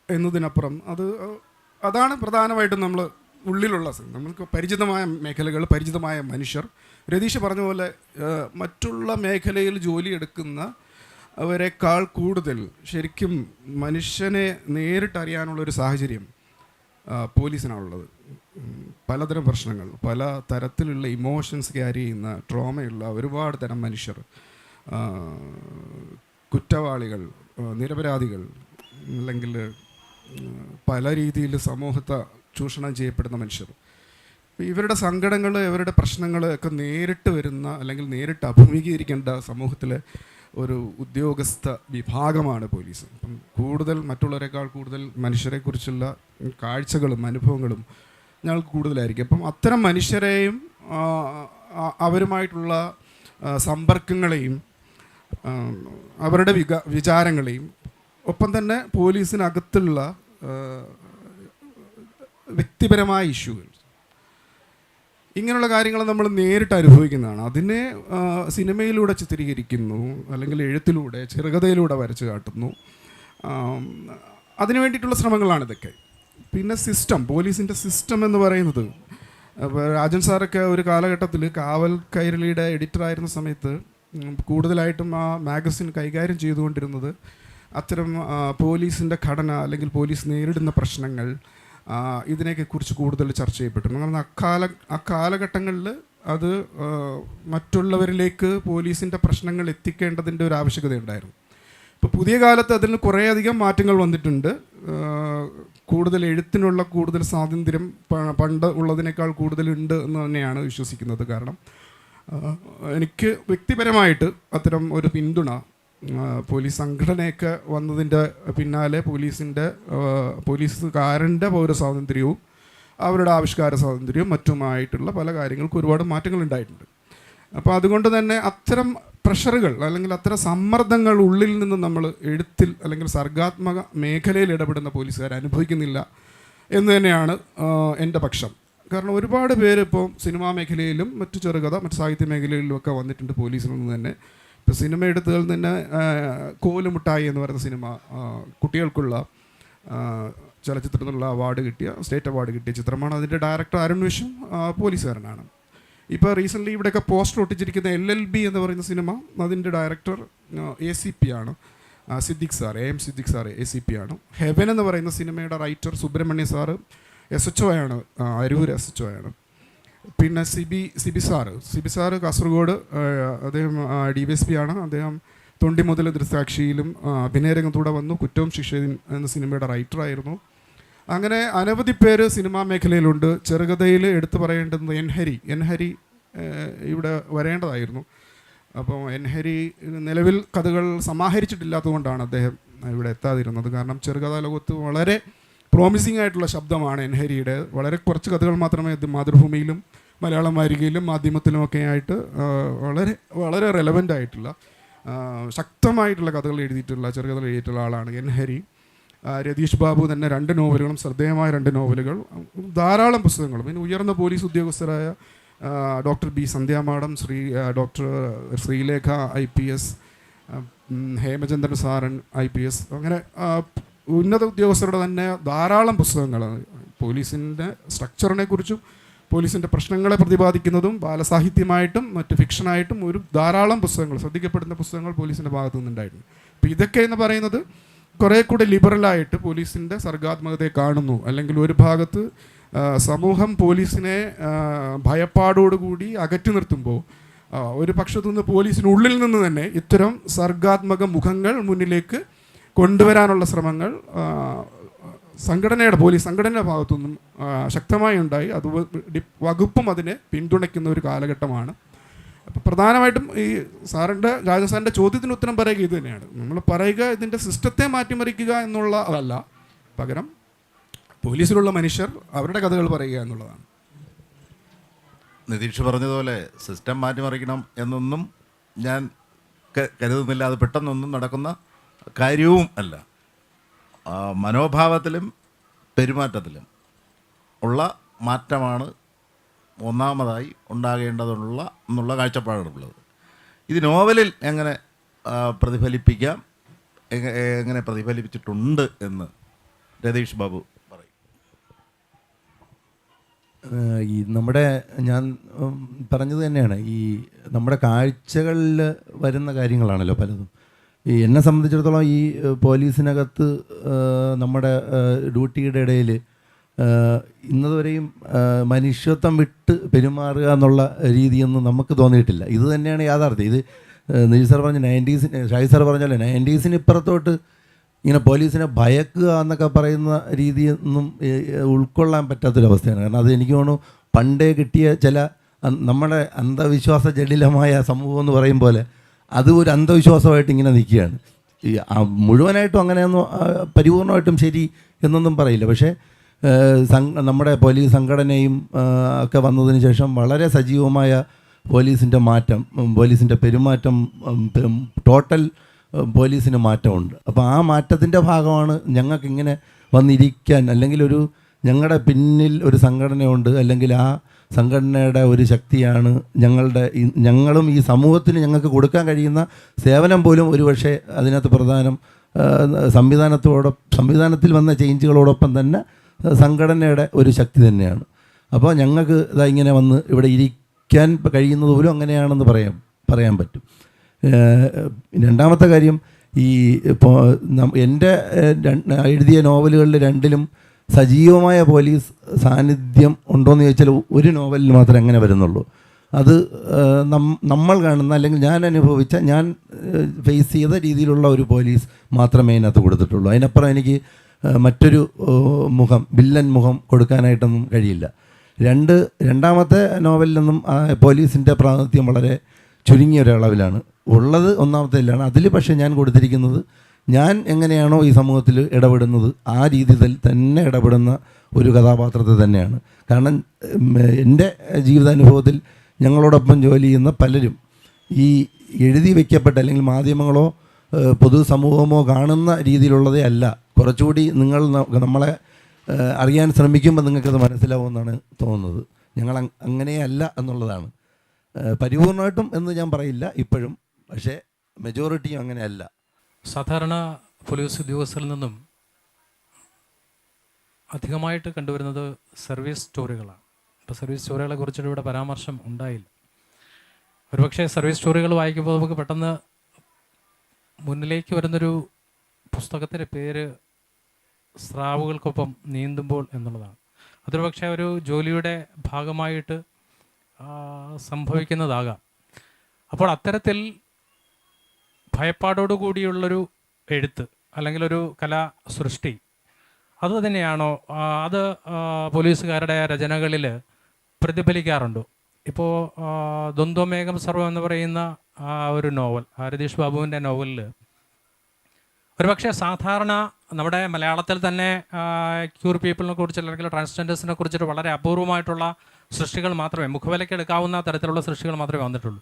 എന്നതിനപ്പുറം അതാണ് പ്രധാനമായിട്ടും നമ്മൾ ഉള്ളിലുള്ള നമുക്ക് പരിചിതമായ മേഖലകൾ, പരിചിതമായ മനുഷ്യർ. രതീഷ് പറഞ്ഞ പോലെ മറ്റുള്ള മേഖലയിൽ ജോലിയെടുക്കുന്ന അവരെക്കാൾ കൂടുതൽ ശരിക്കും മനുഷ്യനെ നേരിട്ടറിയാനുള്ളൊരു സാഹചര്യം പോലീസിനാണുള്ളത്. പലതരം പ്രശ്നങ്ങൾ, പല തരത്തിലുള്ള ഇമോഷൻസ് ക്യാരി ചെയ്യുന്ന ട്രോമയുള്ള ഒരുപാട് തരം മനുഷ്യർ, കുറ്റവാളികൾ, നിരപരാധികൾ, അല്ലെങ്കിൽ പല രീതിയിൽ സമൂഹത്തെ ചൂഷണം ചെയ്യപ്പെടുന്ന മനുഷ്യർ. ഇവരുടെ സങ്കടങ്ങൾ, ഇവരുടെ പ്രശ്നങ്ങൾ ഒക്കെ നേരിട്ട് വരുന്ന അല്ലെങ്കിൽ നേരിട്ട് അഭിമുഖീകരിക്കേണ്ട സമൂഹത്തിലെ ഒരു ഉദ്യോഗസ്ഥ വിഭാഗമാണ് പോലീസ്. അപ്പം കൂടുതൽ മറ്റുള്ളവരെക്കാൾ കൂടുതൽ മനുഷ്യരെക്കുറിച്ചുള്ള കാഴ്ചകളും അനുഭവങ്ങളും ഞങ്ങൾക്ക് കൂടുതലായിരിക്കും. അപ്പം അത്തരം മനുഷ്യരെയും അവരുമായിട്ടുള്ള സമ്പർക്കങ്ങളെയും അവരുടെ വിചാരങ്ങളെയും ഒപ്പം തന്നെ പോലീസിനകത്തുള്ള വ്യക്തിപരമായ ഇഷ്യൂകൾ, ഇങ്ങനെയുള്ള കാര്യങ്ങൾ നമ്മൾ നേരിട്ട് അനുഭവിക്കുന്നതാണ്. അതിനെ സിനിമയിലൂടെ ചിത്രീകരിക്കുന്നു, അല്ലെങ്കിൽ എഴുത്തിലൂടെ, ചെറുകഥയിലൂടെ വരച്ചു കാട്ടുന്നു. അതിനു വേണ്ടിയിട്ടുള്ള ശ്രമങ്ങളാണ് ഇതൊക്കെ. പിന്നെ സിസ്റ്റം, പോലീസിൻ്റെ സിസ്റ്റം എന്ന് പറയുന്നത്, രാജൻ സാറൊക്കെ ഒരു കാലഘട്ടത്തിൽ കാവൽ കൈരളിയുടെ എഡിറ്ററായിരുന്ന സമയത്ത് കൂടുതലായിട്ടും ആ മാഗസിൻ കൈകാര്യം ചെയ്തുകൊണ്ടിരുന്നത് അത്തരം പോലീസിൻ്റെ ഘടന അല്ലെങ്കിൽ പോലീസ് നേരിടുന്ന പ്രശ്നങ്ങൾ, ഇതിനെയൊക്കെ കുറിച്ച് കൂടുതൽ ചർച്ച ചെയ്യപ്പെട്ടിരുന്നു. കാരണം ആ കാലഘട്ടങ്ങളിൽ അത് മറ്റുള്ളവരിലേക്ക് പോലീസിൻ്റെ പ്രശ്നങ്ങൾ എത്തിക്കേണ്ടതിൻ്റെ ഒരു ആവശ്യകത ഉണ്ടായിരുന്നു. ഇപ്പോൾ പുതിയ കാലത്ത് അതിന് കുറേയധികം മാറ്റങ്ങൾ വന്നിട്ടുണ്ട്. കൂടുതൽ എഴുത്തിനുള്ള കൂടുതൽ സ്വാതന്ത്ര്യം പണ്ട് ഉള്ളതിനേക്കാൾ കൂടുതലുണ്ട് എന്ന് തന്നെയാണ് വിശ്വസിക്കുന്നത്. കാരണം എനിക്ക് വ്യക്തിപരമായിട്ട് അത്തരം ഒരു പിന്തുണ പോലീസ് സംഘടനയൊക്കെ വന്നതിൻ്റെ പിന്നാലെ പോലീസുകാരൻ്റെ പൗര സ്വാതന്ത്ര്യവും അവരുടെ ആവിഷ്കാര സ്വാതന്ത്ര്യവും മറ്റുമായിട്ടുള്ള പല കാര്യങ്ങൾക്കും ഒരുപാട് മാറ്റങ്ങൾ ഉണ്ടായിട്ടുണ്ട്. അപ്പോൾ അതുകൊണ്ട് തന്നെ അത്തരം പ്രഷറുകൾ അല്ലെങ്കിൽ അത്തരം സമ്മർദ്ദങ്ങൾ ഉള്ളിൽ നിന്ന് നമ്മൾ എഴുത്തിൽ അല്ലെങ്കിൽ സർഗാത്മക മേഖലയിൽ ഇടപെടുന്ന പോലീസുകാർ അനുഭവിക്കുന്നില്ല എന്ന് തന്നെയാണ് എൻ്റെ പക്ഷം. കാരണം ഒരുപാട് പേര് ഇപ്പോൾ സിനിമാ മേഖലയിലും മറ്റു ചെറുകഥ മറ്റു സാഹിത്യ മേഖലയിലും ഒക്കെ വന്നിട്ടുണ്ട് പോലീസിൽ നിന്ന് തന്നെ. ഇപ്പോൾ സിനിമ എടുത്തതിൽ തന്നെ കോലുമുട്ടായി എന്ന് പറയുന്ന സിനിമ കുട്ടികൾക്കുള്ള ചലച്ചിത്രത്തിനുള്ള അവാർഡ് കിട്ടിയ സ്റ്റേറ്റ് അവാർഡ് കിട്ടിയ ചിത്രമാണ്. അതിൻ്റെ ഡയറക്ടർ അരുൺ വിഷും പോലീസുകാരനാണ്. ഇപ്പോൾ റീസെൻ്റ്ലി ഇവിടെയൊക്കെ പോസ്റ്റർ ഒട്ടിച്ചിരിക്കുന്ന LLB എന്ന് പറയുന്ന സിനിമ, അതിൻ്റെ ഡയറക്ടർ ACP ആണ്, Siddique sir, AM Siddique sir ACP ആണ്. ഹെവൻ എന്ന് പറയുന്ന സിനിമയുടെ റൈറ്റർ സുബ്രഹ്മണ്യ സാറ് SHO ആണ്, അരൂർ SHO ആണ്. പിന്നെ സിബി സാറ് കാസർഗോഡ്, അദ്ദേഹം DVSP ആണ്. അദ്ദേഹം തൊണ്ടി മുതൽ ദൃക്സാക്ഷിയിലും അഭിനയരംഗത്തൂടെ വന്നു. കുറ്റവും ശിക്ഷയും എന്ന സിനിമയുടെ റൈറ്ററായിരുന്നു. അങ്ങനെ അനവധി പേര് സിനിമാ മേഖലയിലുണ്ട്. ചെറുകഥയിൽ എടുത്തു പറയേണ്ടുന്നത് എൻഹരി ഇവിടെ വരേണ്ടതായിരുന്നു. അപ്പോൾ എൻഹരി നിലവിൽ കഥകൾ സമാഹരിച്ചിട്ടില്ലാത്തതുകൊണ്ടാണ് അദ്ദേഹം ഇവിടെ എത്താതിരുന്നത്. കാരണം ചെറുകഥാ ലോകത്ത് വളരെ പ്രോമിസിംഗ് ആയിട്ടുള്ള ശബ്ദമാണ് എൻഹരിയുടെ. വളരെ കുറച്ച് കഥകൾ മാത്രമേ മാതൃഭൂമിയിലും മലയാളം വാരികയിലും മാധ്യമത്തിലുമൊക്കെ ആയിട്ട് വളരെ വളരെ റെലവൻ്റ് ആയിട്ടുള്ള ശക്തമായിട്ടുള്ള കഥകൾ എഴുതിയിട്ടുള്ള ചെറുകഥകൾ എഴുതിയിട്ടുള്ള ആളാണ് എൻഹരി. രതീഷ് ബാബു തന്നെ 2 നോവലുകളും, ശ്രദ്ധേയമായ 2 നോവലുകൾ, ധാരാളം പുസ്തകങ്ങളും. പിന്നെ ഉയർന്ന പോലീസ് ഉദ്യോഗസ്ഥരായ doctor B Sandhya madam, doctor Sreelekha IPS, Hemachandran സാറൻ IPS, അങ്ങനെ ഉന്നത ഉദ്യോഗസ്ഥരുടെ തന്നെ ധാരാളം പുസ്തകങ്ങൾ പോലീസിൻ്റെ സ്ട്രക്ചറിനെ കുറിച്ചും പോലീസിൻ്റെ പ്രശ്നങ്ങളെ പ്രതിപാദിക്കുന്നതും ബാലസാഹിത്യമായിട്ടും മറ്റ് ഫിക്ഷനായിട്ടും ഒരു ധാരാളം പുസ്തകങ്ങൾ, ശ്രദ്ധിക്കപ്പെടുന്ന പുസ്തകങ്ങൾ പോലീസിൻ്റെ ഭാഗത്തു നിന്നുണ്ടായിരുന്നു. അപ്പോൾ ഇതൊക്കെ എന്ന് പറയുന്നത് കുറേ കൂടെ ലിബറലായിട്ട് പോലീസിൻ്റെ സർഗാത്മകതയെ കാണുന്നു. അല്ലെങ്കിൽ ഒരു ഭാഗത്ത് സമൂഹം പോലീസിനെ ഭയപ്പാടോടുകൂടി അകറ്റി നിർത്തുമ്പോൾ ഒരു പക്ഷത്തു നിന്ന് പോലീസിനുള്ളിൽ നിന്ന് തന്നെ ഇത്തരം സർഗാത്മക മുഖങ്ങൾ മുന്നിലേക്ക് കൊണ്ടുവരാനുള്ള ശ്രമങ്ങൾ പോലീസ് സംഘടനയുടെ ഭാഗത്തുനിന്നും ശക്തമായി ഉണ്ടായി. അത് വകുപ്പും അതിനെ പിന്തുണയ്ക്കുന്ന ഒരു കാലഘട്ടമാണ്. അപ്പോൾ പ്രധാനമായിട്ടും ഈ രാജൻ സാറിൻ്റെ ചോദ്യത്തിന് ഉത്തരം പറയുക ഇത് തന്നെയാണ്. നമ്മൾ പറയുക ഇതിൻ്റെ സിസ്റ്റത്തെ മാറ്റിമറിക്കുക എന്നുള്ളതല്ല, പകരം പോലീസിലുള്ള മനുഷ്യർ അവരുടെ കഥകൾ പറയുക എന്നുള്ളതാണ്. നിതീഷ് പറഞ്ഞതുപോലെ സിസ്റ്റം മാറ്റിമറിക്കണം എന്നൊന്നും ഞാൻ കരുതുന്നില്ല. അത് പെട്ടെന്നൊന്നും നടക്കുന്ന കാര്യവും അല്ല. മനോഭാവത്തിലും പെരുമാറ്റത്തിലും ഉള്ള മാറ്റമാണ് ഒന്നാമതായി ഉണ്ടാകേണ്ടതുള്ള കാഴ്ചപ്പാടുള്ളത്. ഇത് നോവലിൽ എങ്ങനെ പ്രതിഫലിപ്പിക്കാം, എങ്ങനെ പ്രതിഫലിപ്പിച്ചിട്ടുണ്ട് എന്ന് രതീഷ് ബാബു പറയും. ഈ ഞാൻ പറഞ്ഞത് തന്നെയാണ്, ഈ നമ്മുടെ കാഴ്ചകളിൽ വരുന്ന കാര്യങ്ങളാണല്ലോ പലതും. ഈ എന്നെ സംബന്ധിച്ചിടത്തോളം ഈ പോലീസിനകത്ത് നമ്മുടെ ഡ്യൂട്ടിയുടെ ഇടയിൽ ഇന്നതുവരെയും മനുഷ്യത്വം വിട്ട് പെരുമാറുക എന്നുള്ള രീതിയൊന്നും നമുക്ക് തോന്നിയിട്ടില്ല. ഇത് തന്നെയാണ് യാഥാർത്ഥ്യം. ഇത് നിജി സാർ പറഞ്ഞ 90s, ഷാഹി സാർ പറഞ്ഞല്ലോ 90s ഇപ്പുറത്തോട്ട് ഇങ്ങനെ പോലീസിനെ ഭയക്കുക എന്നൊക്കെ പറയുന്ന രീതിയൊന്നും ഉൾക്കൊള്ളാൻ പറ്റാത്തൊരവസ്ഥയാണ്. കാരണം അത് എനിക്ക് തോന്നുന്നു പണ്ടേ കിട്ടിയ ചില നമ്മുടെ അന്ധവിശ്വാസ ജടിലമായ സമൂഹം എന്ന് പറയും പോലെ അത് ഒരു അന്ധവിശ്വാസമായിട്ട് ഇങ്ങനെ നിൽക്കുകയാണ്. ഈ മുഴുവനായിട്ടും അങ്ങനെയൊന്നും പരിപൂർണമായിട്ടും ശരി എന്നൊന്നും പറയില്ല. പക്ഷേ നമ്മുടെ പോലീസ് സംഘടനയും ഒക്കെ വന്നതിന് ശേഷം വളരെ സജീവമായ പോലീസിൻ്റെ മാറ്റം, പോലീസിൻ്റെ പെരുമാറ്റം, ടോട്ടൽ പോലീസിന് മാറ്റമുണ്ട്. അപ്പോൾ ആ മാറ്റത്തിൻ്റെ ഭാഗമാണ് ഞങ്ങൾക്കിങ്ങനെ വന്നിരിക്കാൻ, അല്ലെങ്കിൽ ഞങ്ങളുടെ പിന്നിൽ ഒരു സംഘടനയുണ്ട്, അല്ലെങ്കിൽ ആ സംഘടനയുടെ ഒരു ശക്തിയാണ് ഞങ്ങളും ഈ സമൂഹത്തിന് ഞങ്ങൾക്ക് കൊടുക്കാൻ കഴിയുന്ന സേവനം പോലും ഒരുപക്ഷെ അതിനകത്ത് പ്രധാനം സംവിധാനത്തിൽ വന്ന ചേഞ്ചുകളോടൊപ്പം തന്നെ സംഘടനയുടെ ഒരു ശക്തി തന്നെയാണ്. അപ്പോൾ ഞങ്ങൾക്ക് ഇങ്ങനെ വന്ന് ഇവിടെ ഇരിക്കാൻ കഴിയുന്നത് പോലും അങ്ങനെയാണെന്ന് പറയാൻ പറ്റും. രണ്ടാമത്തെ കാര്യം, ഇപ്പോൾ എൻ്റെ എഴുതിയ നോവലുകളിൽ 2ലും സജീവമായ പോലീസ് സാന്നിധ്യം ഉണ്ടോയെന്ന് ചോദിച്ചാൽ ഒരു നോവലിൽ മാത്രമേ അങ്ങനെ വരുന്നുള്ളൂ. അത് നമ്മൾ കാണുന്ന, അല്ലെങ്കിൽ ഞാൻ അനുഭവിച്ച, ഞാൻ ഫേസ് ചെയ്ത രീതിയിലുള്ള ഒരു പോലീസ് മാത്രമേ അതിനകത്ത് കൊടുത്തിട്ടുള്ളൂ. അതിനപ്പുറം എനിക്ക് മറ്റൊരു മുഖം, വില്ലൻ മുഖം കൊടുക്കാനായിട്ടൊന്നും കഴിയില്ല. രണ്ടാമത്തെ നോവലിലൊന്നും പോലീസിൻ്റെ പ്രാതിനിധ്യം വളരെ ചുരുങ്ങിയ ഒരളവിലാണ് ഉള്ളത്. ഒന്നാമത്തേലാണ് അതിൽ പക്ഷേ ഞാൻ കൊടുത്തിരിക്കുന്നത് ഞാൻ എങ്ങനെയാണോ ഈ സമൂഹത്തിൽ ഇടപെടുന്നത് ആ രീതിയിൽ തന്നെ ഇടപെടുന്ന ഒരു കഥാപാത്രത്തെ തന്നെയാണ്. കാരണം എൻ്റെ ജീവിതാനുഭവത്തിൽ ഞങ്ങളോടൊപ്പം ജോലി ചെയ്യുന്ന പലരും ഈ എഴുതി വയ്ക്കപ്പെട്ട അല്ലെങ്കിൽ മാധ്യമങ്ങളോ പൊതുസമൂഹമോ കാണുന്ന രീതിയിലുള്ളതേ അല്ല. കുറച്ചുകൂടി നമ്മളെ അറിയാൻ ശ്രമിക്കുമ്പോൾ നിങ്ങൾക്കത് മനസ്സിലാവുമെന്നാണ് തോന്നുന്നത്. ഞങ്ങൾ അങ്ങനെയല്ല എന്നുള്ളതാണ്. പരിപൂർണമായിട്ടും എന്ന് ഞാൻ പറയില്ല ഇപ്പോഴും, പക്ഷേ മെജോറിറ്റിയും അങ്ങനെയല്ല. സാധാരണ പോലീസ് ഉദ്യോഗസ്ഥരിൽ നിന്നും അധികമായിട്ട് കണ്ടുവരുന്നത് സർവീസ് സ്റ്റോറികളാണ്. ഇപ്പോൾ സർവീസ് സ്റ്റോറികളെ കുറിച്ചിട്ട് ഇവിടെ പരാമർശം ഉണ്ടായില്ല. ഒരുപക്ഷെ സർവീസ് സ്റ്റോറികൾ വായിക്കുമ്പോൾ നമുക്ക് പെട്ടെന്ന് മുന്നിലേക്ക് വരുന്നൊരു പുസ്തകത്തിൻ്റെ പേര് സ്രാവുകൾക്കൊപ്പം നീന്തുമ്പോൾ എന്നുള്ളതാണ്. അതൊരു പക്ഷേ ഒരു ജോലിയുടെ ഭാഗമായിട്ട് സംഭവിക്കുന്നതാകാം. അപ്പോൾ അത്തരത്തിൽ ഭയപ്പാടോടു കൂടിയുള്ളൊരു എഴുത്ത് അല്ലെങ്കിൽ ഒരു കലാ സൃഷ്ടി അത് തന്നെയാണോ അത് പോലീസുകാരുടെ രചനകളിൽ പ്രതിഫലിക്കാറുണ്ടോ? ഇപ്പോൾ ദ്വന്ദ്വമേഘം സർവം എന്ന് പറയുന്ന ഒരു നോവൽ, രതീഷ് ബാബുവിൻ്റെ നോവലിൽ ഒരുപക്ഷെ സാധാരണ നമ്മുടെ മലയാളത്തിൽ തന്നെ ക്യൂർ പീപ്പിളിനെ കുറിച്ച് അല്ലെങ്കിൽ ട്രാൻസ്ജെൻഡേഴ്സിനെ കുറിച്ചിട്ട് വളരെ അപൂർവമായിട്ടുള്ള സൃഷ്ടികൾ മാത്രമേ, മുഖവിലയ്ക്ക് എടുക്കാവുന്ന തരത്തിലുള്ള സൃഷ്ടികൾ മാത്രമേ വന്നിട്ടുള്ളൂ.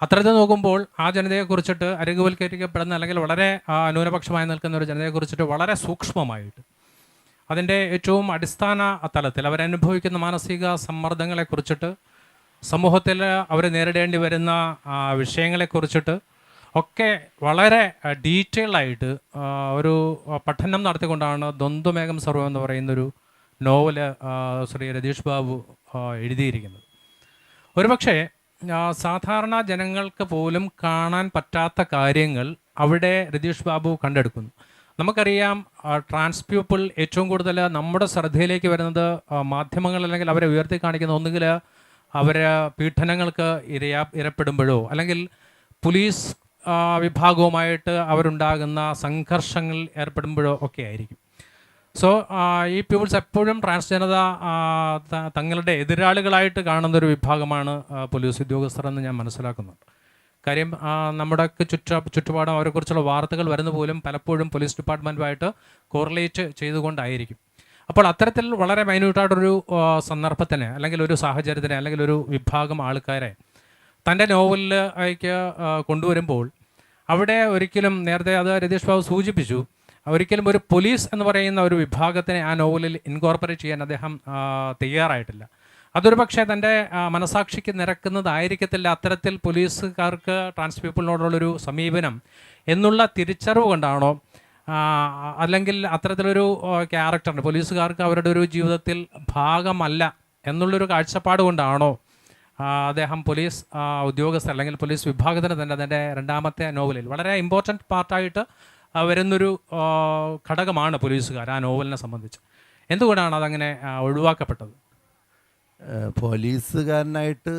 അത്തരത്തിൽ നോക്കുമ്പോൾ ആ ജനതയെക്കുറിച്ചിട്ട് അരികുവൽക്കരിക്കപ്പെടുന്ന അല്ലെങ്കിൽ വളരെ ന്യൂനപക്ഷമായി നിൽക്കുന്ന ഒരു ജനതയെക്കുറിച്ചിട്ട് വളരെ സൂക്ഷ്മമായിട്ട് അതിൻ്റെ ഏറ്റവും അടിസ്ഥാന തലത്തിൽ അവരനുഭവിക്കുന്ന മാനസിക സമ്മർദ്ദങ്ങളെക്കുറിച്ചിട്ട്, സമൂഹത്തിൽ അവർ നേരിടേണ്ടി വരുന്ന വിഷയങ്ങളെക്കുറിച്ചിട്ട് ഒക്കെ വളരെ ഡീറ്റെയിൽഡായിട്ട് ഒരു പഠനം നടത്തിക്കൊണ്ടാണ് ദ്വന്ദ്വമേഘം സർവം എന്ന് പറയുന്നൊരു നോവല് ശ്രീ രതീഷ് ബാബു എഴുതിയിരിക്കുന്നത്. ഒരുപക്ഷെ സാധാരണ ജനങ്ങൾക്ക് പോലും കാണാൻ പറ്റാത്ത കാര്യങ്ങൾ അവിടെ രതീഷ് ബാബു കണ്ടെടുക്കുന്നു. നമുക്കറിയാം ട്രാൻസ് പീപ്പിൾ ഏറ്റവും കൂടുതൽ നമ്മുടെ ശ്രദ്ധയിലേക്ക് വരുന്നത് മാധ്യമങ്ങൾ അല്ലെങ്കിൽ അവരെ ഉയർത്തി കാണിക്കുന്ന ഒന്നുകിൽ അവർ പീഡനങ്ങൾക്ക് ഇരപ്പെടുമ്പോഴോ അല്ലെങ്കിൽ പോലീസ് വിഭാഗവുമായിട്ട് അവരുണ്ടാകുന്ന സംഘർഷങ്ങളിൽ ഏർപ്പെടുമ്പോഴോ ഒക്കെ ആയിരിക്കും. സോ ഈ പീപ്പിൾസ് എപ്പോഴും ട്രാൻസ്ജെൻഡർ തങ്ങളുടെ എതിരാളികളായിട്ട് കാണുന്നൊരു വിഭാഗമാണ് പോലീസ് ഉദ്യോഗസ്ഥരെന്ന് ഞാൻ മനസ്സിലാക്കുന്നുണ്ട്. കാര്യം നമ്മുടെ ചുറ്റുപാടും അവരെക്കുറിച്ചുള്ള വാർത്തകൾ വരുന്ന പോലും പലപ്പോഴും പോലീസ് ഡിപ്പാർട്ട്മെൻറ്റുമായിട്ട് കോറിലേറ്റ് ചെയ്തുകൊണ്ടായിരിക്കും. അപ്പോൾ അത്തരത്തിൽ വളരെ മൈന്യൂട്ടായിട്ടൊരു സന്ദർഭത്തിനെ അല്ലെങ്കിൽ ഒരു സാഹചര്യത്തിനെ അല്ലെങ്കിൽ ഒരു വിഭാഗം ആൾക്കാരെ തൻ്റെ നോവലിലേക്ക് കൊണ്ടുവരുമ്പോൾ അവിടെ ഒരിക്കലും, നേരത്തെ അത് രതീഷ് ബാബു സൂചിപ്പിച്ചു, ഒരിക്കലും ഒരു പോലീസ് എന്ന് പറയുന്ന ഒരു വിഭാഗത്തിനെ ആ നോവലിൽ ഇൻകോർപ്പറേറ്റ് ചെയ്യാൻ അദ്ദേഹം തയ്യാറായിട്ടില്ല. അതൊരു പക്ഷേ തൻ്റെ മനസാക്ഷിക്ക് നിരക്കുന്നതായിരിക്കത്തില്ല അത്തരത്തിൽ പോലീസുകാർക്ക് ട്രാൻസ് പീപ്പിളിനോടുള്ളൊരു സമീപനം എന്നുള്ള തിരിച്ചറിവ് കൊണ്ടാണോ, അല്ലെങ്കിൽ അത്തരത്തിലൊരു ക്യാരക്ടറിന് പോലീസുകാർക്ക് അവരുടെ ഒരു ജീവിതത്തിൽ ഭാഗമല്ല എന്നുള്ളൊരു കാഴ്ചപ്പാട് കൊണ്ടാണോ അദ്ദേഹം പോലീസ് ഉദ്യോഗസ്ഥർ അല്ലെങ്കിൽ പോലീസ് വിഭാഗത്തിന് തന്നെ അതിൻ്റെ രണ്ടാമത്തെ നോവലിൽ വളരെ ഇമ്പോർട്ടൻറ്റ് പാർട്ടായിട്ട് വരുന്നൊരു ഘടകമാണ് പോലീസുകാർ ആ നോവലിനെ സംബന്ധിച്ച്. എന്തുകൊണ്ടാണ് അതങ്ങനെ ഒഴിവാക്കപ്പെട്ടത്? പോലീസുകാരനായിട്ട്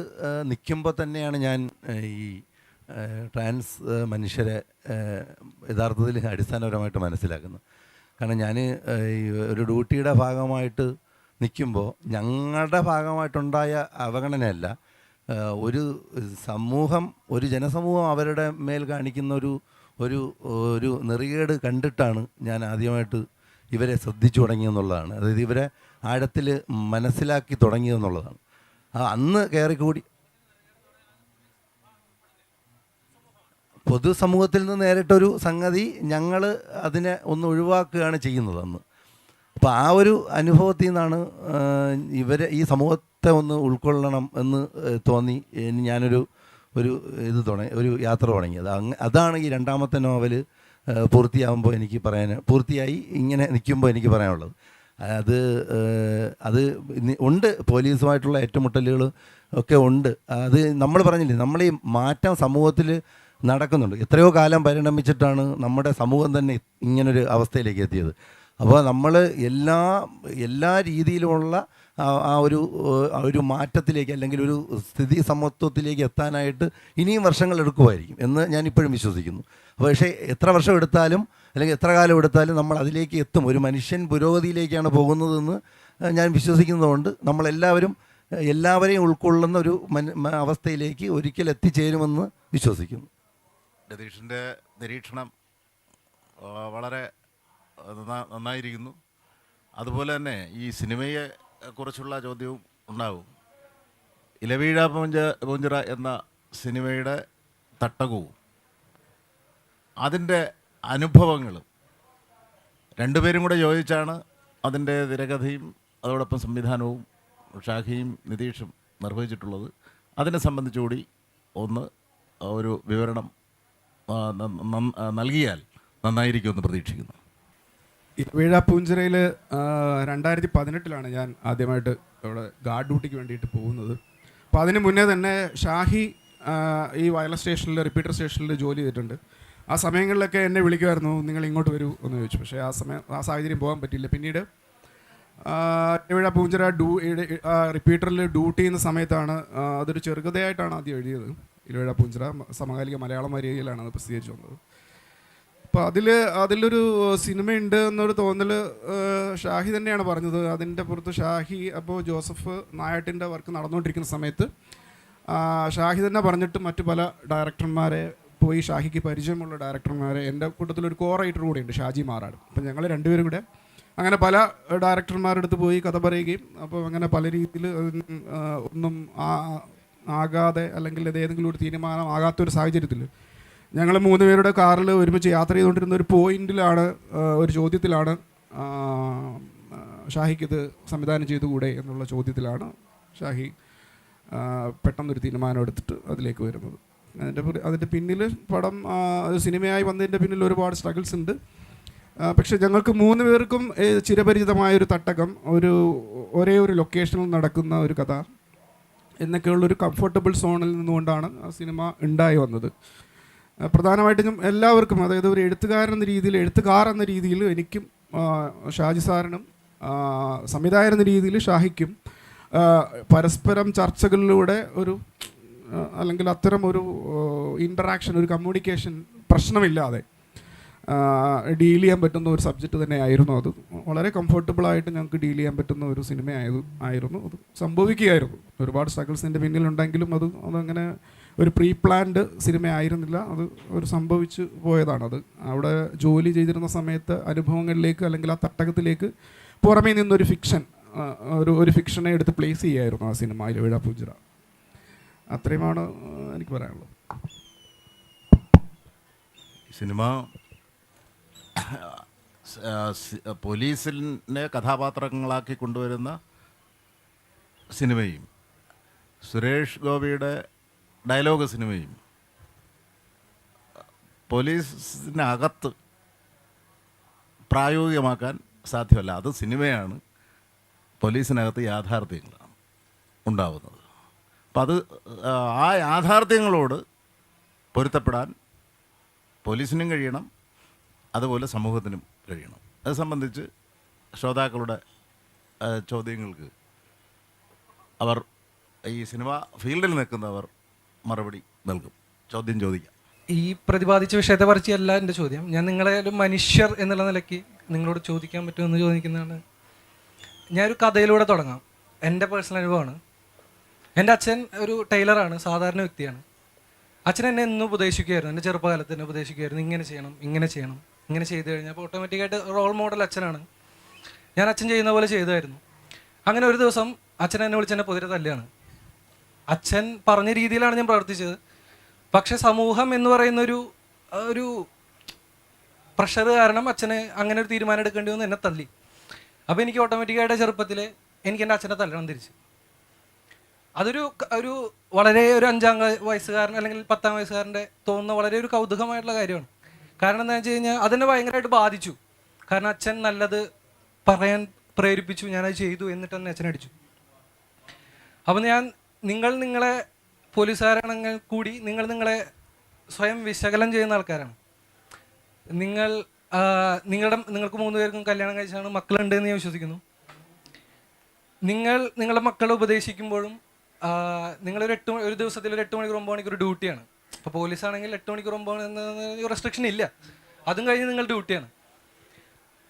നിൽക്കുമ്പോൾ തന്നെയാണ് ഞാൻ ഈ ട്രാൻസ് മനുഷ്യരെ യഥാർത്ഥത്തിൽ അടിസ്ഥാനപരമായിട്ട് മനസ്സിലാക്കുന്നത്. കാരണം ഞാൻ ഈ ഒരു ഡ്യൂട്ടിയുടെ ഭാഗമായിട്ട് നിൽക്കുമ്പോൾ ഞങ്ങളുടെ ഭാഗമായിട്ടുണ്ടായ അവഗണനയല്ല, ഒരു സമൂഹം, ഒരു ജനസമൂഹം അവരുടെ മേൽ കാണിക്കുന്ന ഒരു നെറികേട് കണ്ടിട്ടാണ് ഞാൻ ആദ്യമായിട്ട് ഇവരെ ശ്രദ്ധിച്ചു തുടങ്ങിയെന്നുള്ളതാണ്. അതായത് ഇവരെ ആഴത്തിൽ മനസ്സിലാക്കി തുടങ്ങിയതെന്നുള്ളതാണ്. അന്ന് കയറിക്കൂടി പൊതുസമൂഹത്തിൽ നിന്ന് നേരിട്ടൊരു സംഗതി ഞങ്ങൾ അതിനെ ഒന്ന് ഒഴിവാക്കുകയാണ് ചെയ്യുന്നത് അന്ന്. അപ്പോൾ ആ ഒരു അനുഭവത്തിൽ നിന്നാണ് ഈ സമൂഹത്തെ ഒന്ന് ഉൾക്കൊള്ളണം എന്ന് തോന്നി ഞാനൊരു ഒരു യാത്ര തുടങ്ങിയത്. അതാണ് ഈ രണ്ടാമത്തെ നോവല് പൂർത്തിയാകുമ്പോൾ എനിക്ക് പൂർത്തിയായി ഇങ്ങനെ നിൽക്കുമ്പോൾ എനിക്ക് പറയാനുള്ളത്. അത് ഉണ്ട്, പോലീസുമായിട്ടുള്ള ഏറ്റുമുട്ടലുകൾ ഒക്കെ ഉണ്ട്. അത് നമ്മൾ പറഞ്ഞില്ലേ, നമ്മൾ ഈ മാറ്റം സമൂഹത്തിൽ നടക്കുന്നുണ്ട്. എത്രയോ കാലം പരിണമിച്ചിട്ടാണ് നമ്മുടെ സമൂഹം തന്നെ ഇങ്ങനൊരു അവസ്ഥയിലേക്ക് എത്തിയത്. അപ്പോൾ നമ്മൾ എല്ലാ രീതിയിലുമുള്ള ഒരു മാറ്റത്തിലേക്ക് അല്ലെങ്കിൽ ഒരു സ്ഥിതി സമത്വത്തിലേക്ക് എത്താനായിട്ട് ഇനിയും വർഷങ്ങൾ എടുക്കുമായിരിക്കും എന്ന് ഞാൻ ഇപ്പോഴും വിശ്വസിക്കുന്നു. പക്ഷേ എത്ര വർഷം എടുത്താലും അല്ലെങ്കിൽ എത്ര കാലം എടുത്താലും നമ്മൾ അതിലേക്ക് എത്തും. ഒരു മനുഷ്യൻ പുരോഗതിയിലേക്കാണ് പോകുന്നതെന്ന് ഞാൻ വിശ്വസിക്കുന്നതുകൊണ്ട് എല്ലാവരെയും ഉൾക്കൊള്ളുന്ന ഒരു അവസ്ഥയിലേക്ക് ഒരിക്കൽ എത്തിച്ചേരുമെന്ന് വിശ്വസിക്കുന്നു. രതീഷിൻ്റെ നിരീക്ഷണം വളരെ നന്നായിരിക്കുന്നു. അതുപോലെ തന്നെ ഈ സിനിമയെ കുറിച്ചുള്ള ചോദ്യവും ഉണ്ടാവും. ഇലവീഴ പൂഞ്ചിറ എന്ന സിനിമയുടെ തട്ടകവും അതിൻ്റെ അനുഭവങ്ങളും രണ്ടുപേരും കൂടെ യോജിച്ചാണ് അതിൻ്റെ തിരക്കഥയും അതോടൊപ്പം സംവിധാനവും ഷാഹിയും നിതീഷും നിർവഹിച്ചിട്ടുള്ളത്. അതിനെ സംബന്ധിച്ചുകൂടി ഒന്ന് ഒരു വിവരണം നൽകിയാൽ നന്നായിരിക്കുമെന്ന് പ്രതീക്ഷിക്കുന്നു. ഇലവീഴ പൂഞ്ചിറയിൽ 2018 ഞാൻ ആദ്യമായിട്ട് അവിടെ ഗാർഡ് ഡ്യൂട്ടിക്ക് വേണ്ടിയിട്ട് പോകുന്നത്. അപ്പോൾ അതിന് മുന്നേ തന്നെ ഷാഹി ഈ വയർലെസ് സ്റ്റേഷനിൽ, റിപ്പീറ്റർ സ്റ്റേഷനിൽ ജോലി ചെയ്തിട്ടുണ്ട്. ആ സമയങ്ങളിലൊക്കെ എന്നെ വിളിക്കുമായിരുന്നു, നിങ്ങൾ ഇങ്ങോട്ട് വരൂ എന്ന് ചോദിച്ചു. പക്ഷേ ആ സാഹചര്യം പോകാൻ പറ്റിയില്ല. പിന്നീട് ഇലവീഴ പൂഞ്ചിറ റിപ്പീറ്ററിൽ ഡ്യൂട്ടി ചെയ്യുന്ന സമയത്താണ് അതൊരു ചെറുകഥയായിട്ടാണ് ആദ്യം എഴുതിയത്. ഇലവീഴ പൂഞ്ചിറ സമകാലിക മലയാളം വാരികയിലാണ് അത് പ്രസിദ്ധീകരിച്ചു വന്നത്. അപ്പോൾ അതിലൊരു സിനിമയുണ്ട് എന്നൊരു തോന്നൽ ഷാഹി തന്നെയാണ് പറഞ്ഞത്. അതിൻ്റെ പുറത്ത് ഷാഹി അപ്പോൾ ജോസഫ് നായാട്ടിൻ്റെ വർക്ക് നടന്നുകൊണ്ടിരിക്കുന്ന സമയത്ത് ഷാഹി തന്നെ പറഞ്ഞിട്ട് മറ്റു പല ഡയറക്ടർമാരെ പോയി, ഷാഹിക്ക് പരിചയമുള്ള ഡയറക്ടർമാരെ, എൻ്റെ കൂട്ടത്തിലൊരു കോ റൈറ്റർ കൂടിയുണ്ട്, ഷാജി മാറാട്. അപ്പം ഞങ്ങൾ രണ്ടുപേരും കൂടെ അങ്ങനെ പല ഡയറക്ടർമാരുടെ അടുത്ത് പോയി കഥ പറയുകയും, അപ്പോൾ അങ്ങനെ പല രീതിയിൽ ഒന്നും ആകാതെ അല്ലെങ്കിൽ അത് ഏതെങ്കിലും ഒരു തീരുമാനം ആകാത്തൊരു സാഹചര്യത്തിൽ ഞങ്ങൾ 3 പേരുടെ കാറിൽ ഒരുമിച്ച് യാത്ര ചെയ്തുകൊണ്ടിരുന്ന ഒരു പോയിന്റിലാണ്, ഒരു ചോദ്യത്തിലാണ് ഷാഹിക്കിത് സംവിധാനം ചെയ്തുകൂടെ എന്നുള്ള ചോദ്യത്തിലാണ് ഷാഹി പെട്ടെന്നൊരു തീരുമാനം എടുത്തിട്ട് അതിലേക്ക് വരുന്നത്. അതിൻ്റെ പിന്നിൽ പടം സിനിമയായി വന്നതിൻ്റെ പിന്നിൽ ഒരുപാട് സ്ട്രഗിൾസ് ഉണ്ട്. പക്ഷെ ഞങ്ങൾക്ക് 3 പേർക്കും ചിരപരിചിതമായൊരു തട്ടകം, ഒരേ ഒരു ലൊക്കേഷനിൽ നടക്കുന്ന ഒരു കഥ എന്നൊക്കെയുള്ളൊരു കംഫർട്ടബിൾ സോണിൽ നിന്നുകൊണ്ടാണ് ആ സിനിമ ഉണ്ടായി വന്നത്. പ്രധാനമായിട്ടും എല്ലാവർക്കും, അതായത് ഒരു എഴുത്തുകാർ എന്ന രീതിയിൽ എനിക്കും ഷാജി സാറിനും, സംവിധായകൻ എന്ന രീതിയിൽ ഷാഹിക്കും പരസ്പരം ചർച്ചകളിലൂടെ അല്ലെങ്കിൽ അത്തരം ഒരു ഇൻറ്ററാക്ഷൻ, ഒരു കമ്മ്യൂണിക്കേഷൻ പ്രശ്നമില്ലാതെ ഡീൽ ചെയ്യാൻ പറ്റുന്ന ഒരു സബ്ജക്റ്റ് തന്നെയായിരുന്നു അത്. വളരെ കംഫർട്ടബിളായിട്ട് ഞങ്ങൾക്ക് ഡീൽ ചെയ്യാൻ പറ്റുന്ന ഒരു സിനിമയായിരുന്നു അത്. സംഭവിക്കുകയായിരുന്നു. ഒരുപാട് സ്ട്രഗിൾസിൻ്റെ പിന്നിലുണ്ടെങ്കിലും അതങ്ങനെ ഒരു പ്രീ പ്ലാൻഡ് സിനിമ ആയിരുന്നില്ല. അത് സംഭവിച്ചു പോയതാണത്. അവിടെ ജോലി ചെയ്തിരുന്ന സമയത്ത് അനുഭവങ്ങളിലേക്ക് അല്ലെങ്കിൽ ആ തട്ടകത്തിലേക്ക് പുറമേ നിന്നൊരു ഒരു ഫിക്ഷനെ എടുത്ത് പ്ലേസ് ചെയ്യായിരുന്നു ആ സിനിമ ഇലവീഴ പൂഞ്ചിറ. അത്രയുമാണ് എനിക്ക് പറയാനുള്ളത്. സിനിമ പോലീസിനെ കഥാപാത്രങ്ങളാക്കി കൊണ്ടുവരുന്ന സിനിമയും സുരേഷ് ഗോപിയുടെ ഡയലോഗ് സിനിമയും പോലീസിനകത്ത് പ്രായോഗികമാക്കാൻ സാധ്യമല്ല. അത് സിനിമയാണ്. പോലീസിനകത്ത് യാഥാർത്ഥ്യങ്ങളാണ് ഉണ്ടാവുന്നത്. അപ്പം ആ യാഥാർത്ഥ്യങ്ങളോട് പൊരുത്തപ്പെടാൻ പോലീസിനും കഴിയണം, അതുപോലെ സമൂഹത്തിനും കഴിയണം. അത് സംബന്ധിച്ച് ശ്രോതാക്കളുടെ ചോദ്യങ്ങൾക്ക് ഈ സിനിമ ഫീൽഡിൽ നിൽക്കുന്നവർ മറുപടി നൽകും. ചോദ്യം ചോദിക്കാം. ഈ പ്രതിപാദിച്ച വിഷയത്തെ പറിച്ചല്ല എൻ്റെ ചോദ്യം. ഞാൻ നിങ്ങളെ ഒരു മനുഷ്യർ എന്നുള്ള നിലയ്ക്ക് നിങ്ങളോട് ചോദിക്കാൻ പറ്റുമെന്ന് ചോദിക്കുന്നതാണ്. ഞാനൊരു കഥയിലൂടെ തുടങ്ങാം. എൻ്റെ പേഴ്സണൽ അനുഭവമാണ്. എൻ്റെ അച്ഛൻ ഒരു ടൈലറാണ്, സാധാരണ വ്യക്തിയാണ്. അച്ഛൻ എന്നെ എന്നും ഉപദേശിക്കുമായിരുന്നു. എൻ്റെ ചെറുപ്പകാലത്ത് എന്നെ ഉപദേശിക്കുമായിരുന്നു, ഇങ്ങനെ ചെയ്യണം, ഇങ്ങനെ ചെയ്തു കഴിഞ്ഞാൽ അപ്പോൾ ഓട്ടോമാറ്റിക്കായിട്ട് റോൾ മോഡൽ അച്ഛനാണ്. ഞാൻ അച്ഛൻ ചെയ്യുന്ന പോലെ ചെയ്തായിരുന്നു. അങ്ങനെ ഒരു ദിവസം അച്ഛൻ എന്നെ വിളിച്ച് എന്നെ പൊതിരെ തല്ലുകയാണ്. അച്ഛൻ പറഞ്ഞ രീതിയിലാണ് ഞാൻ പ്രവർത്തിച്ചത്. പക്ഷെ സമൂഹം എന്ന് പറയുന്ന ഒരു പ്രഷർ കാരണം അച്ഛന് അങ്ങനെ ഒരു തീരുമാനം എടുക്കേണ്ടി വന്ന് എന്നെ തല്ലി. അപ്പോൾ എനിക്ക് ഓട്ടോമാറ്റിക്കായിട്ട് ചെറുപ്പത്തിൽ എനിക്ക് എൻ്റെ അച്ഛനെ തല്ലണം തിരിച്ച്. അതൊരു വളരെ ഒരു 5ാം വയസ്സുകാരൻ അല്ലെങ്കിൽ 10ാം വയസ്സുകാരൻ്റെ തോന്നുന്ന വളരെ ഒരു കൗതുകമായിട്ടുള്ള കാര്യമാണ്. കാരണം എന്താണെന്ന് വെച്ച് കഴിഞ്ഞാൽ അതെന്നെ ഭയങ്കരമായിട്ട് ബാധിച്ചു. കാരണം അച്ഛൻ നല്ലത് പറയാൻ പ്രേരിപ്പിച്ചു, ഞാനത് ചെയ്തു, എന്നിട്ട് തന്നെ അച്ഛൻ അടിച്ചു. അപ്പം നിങ്ങളെ പോലീസുകാരാണെങ്കിൽ കൂടി നിങ്ങളെ സ്വയം വിശകലനം ചെയ്യുന്ന ആൾക്കാരാണ്. നിങ്ങൾക്ക് 3 പേർക്കും കല്യാണം കഴിച്ചാണ്, മക്കളുണ്ട് എന്ന് ഞാൻ വിശ്വസിക്കുന്നു. നിങ്ങളുടെ മക്കളെ ഉപദേശിക്കുമ്പോഴും ഒരു ദിവസത്തിൽ ഒരു 8 മണിക്കൂർ 9 മണിക്കൂർ ഡ്യൂട്ടിയാണ്. ഇപ്പോൾ പോലീസാണെങ്കിൽ 8 മണിക്കൂർ 9 റെസ്ട്രിക്ഷൻ ഇല്ല. അതും കഴിഞ്ഞ് നിങ്ങൾ ഡ്യൂട്ടിയാണ്.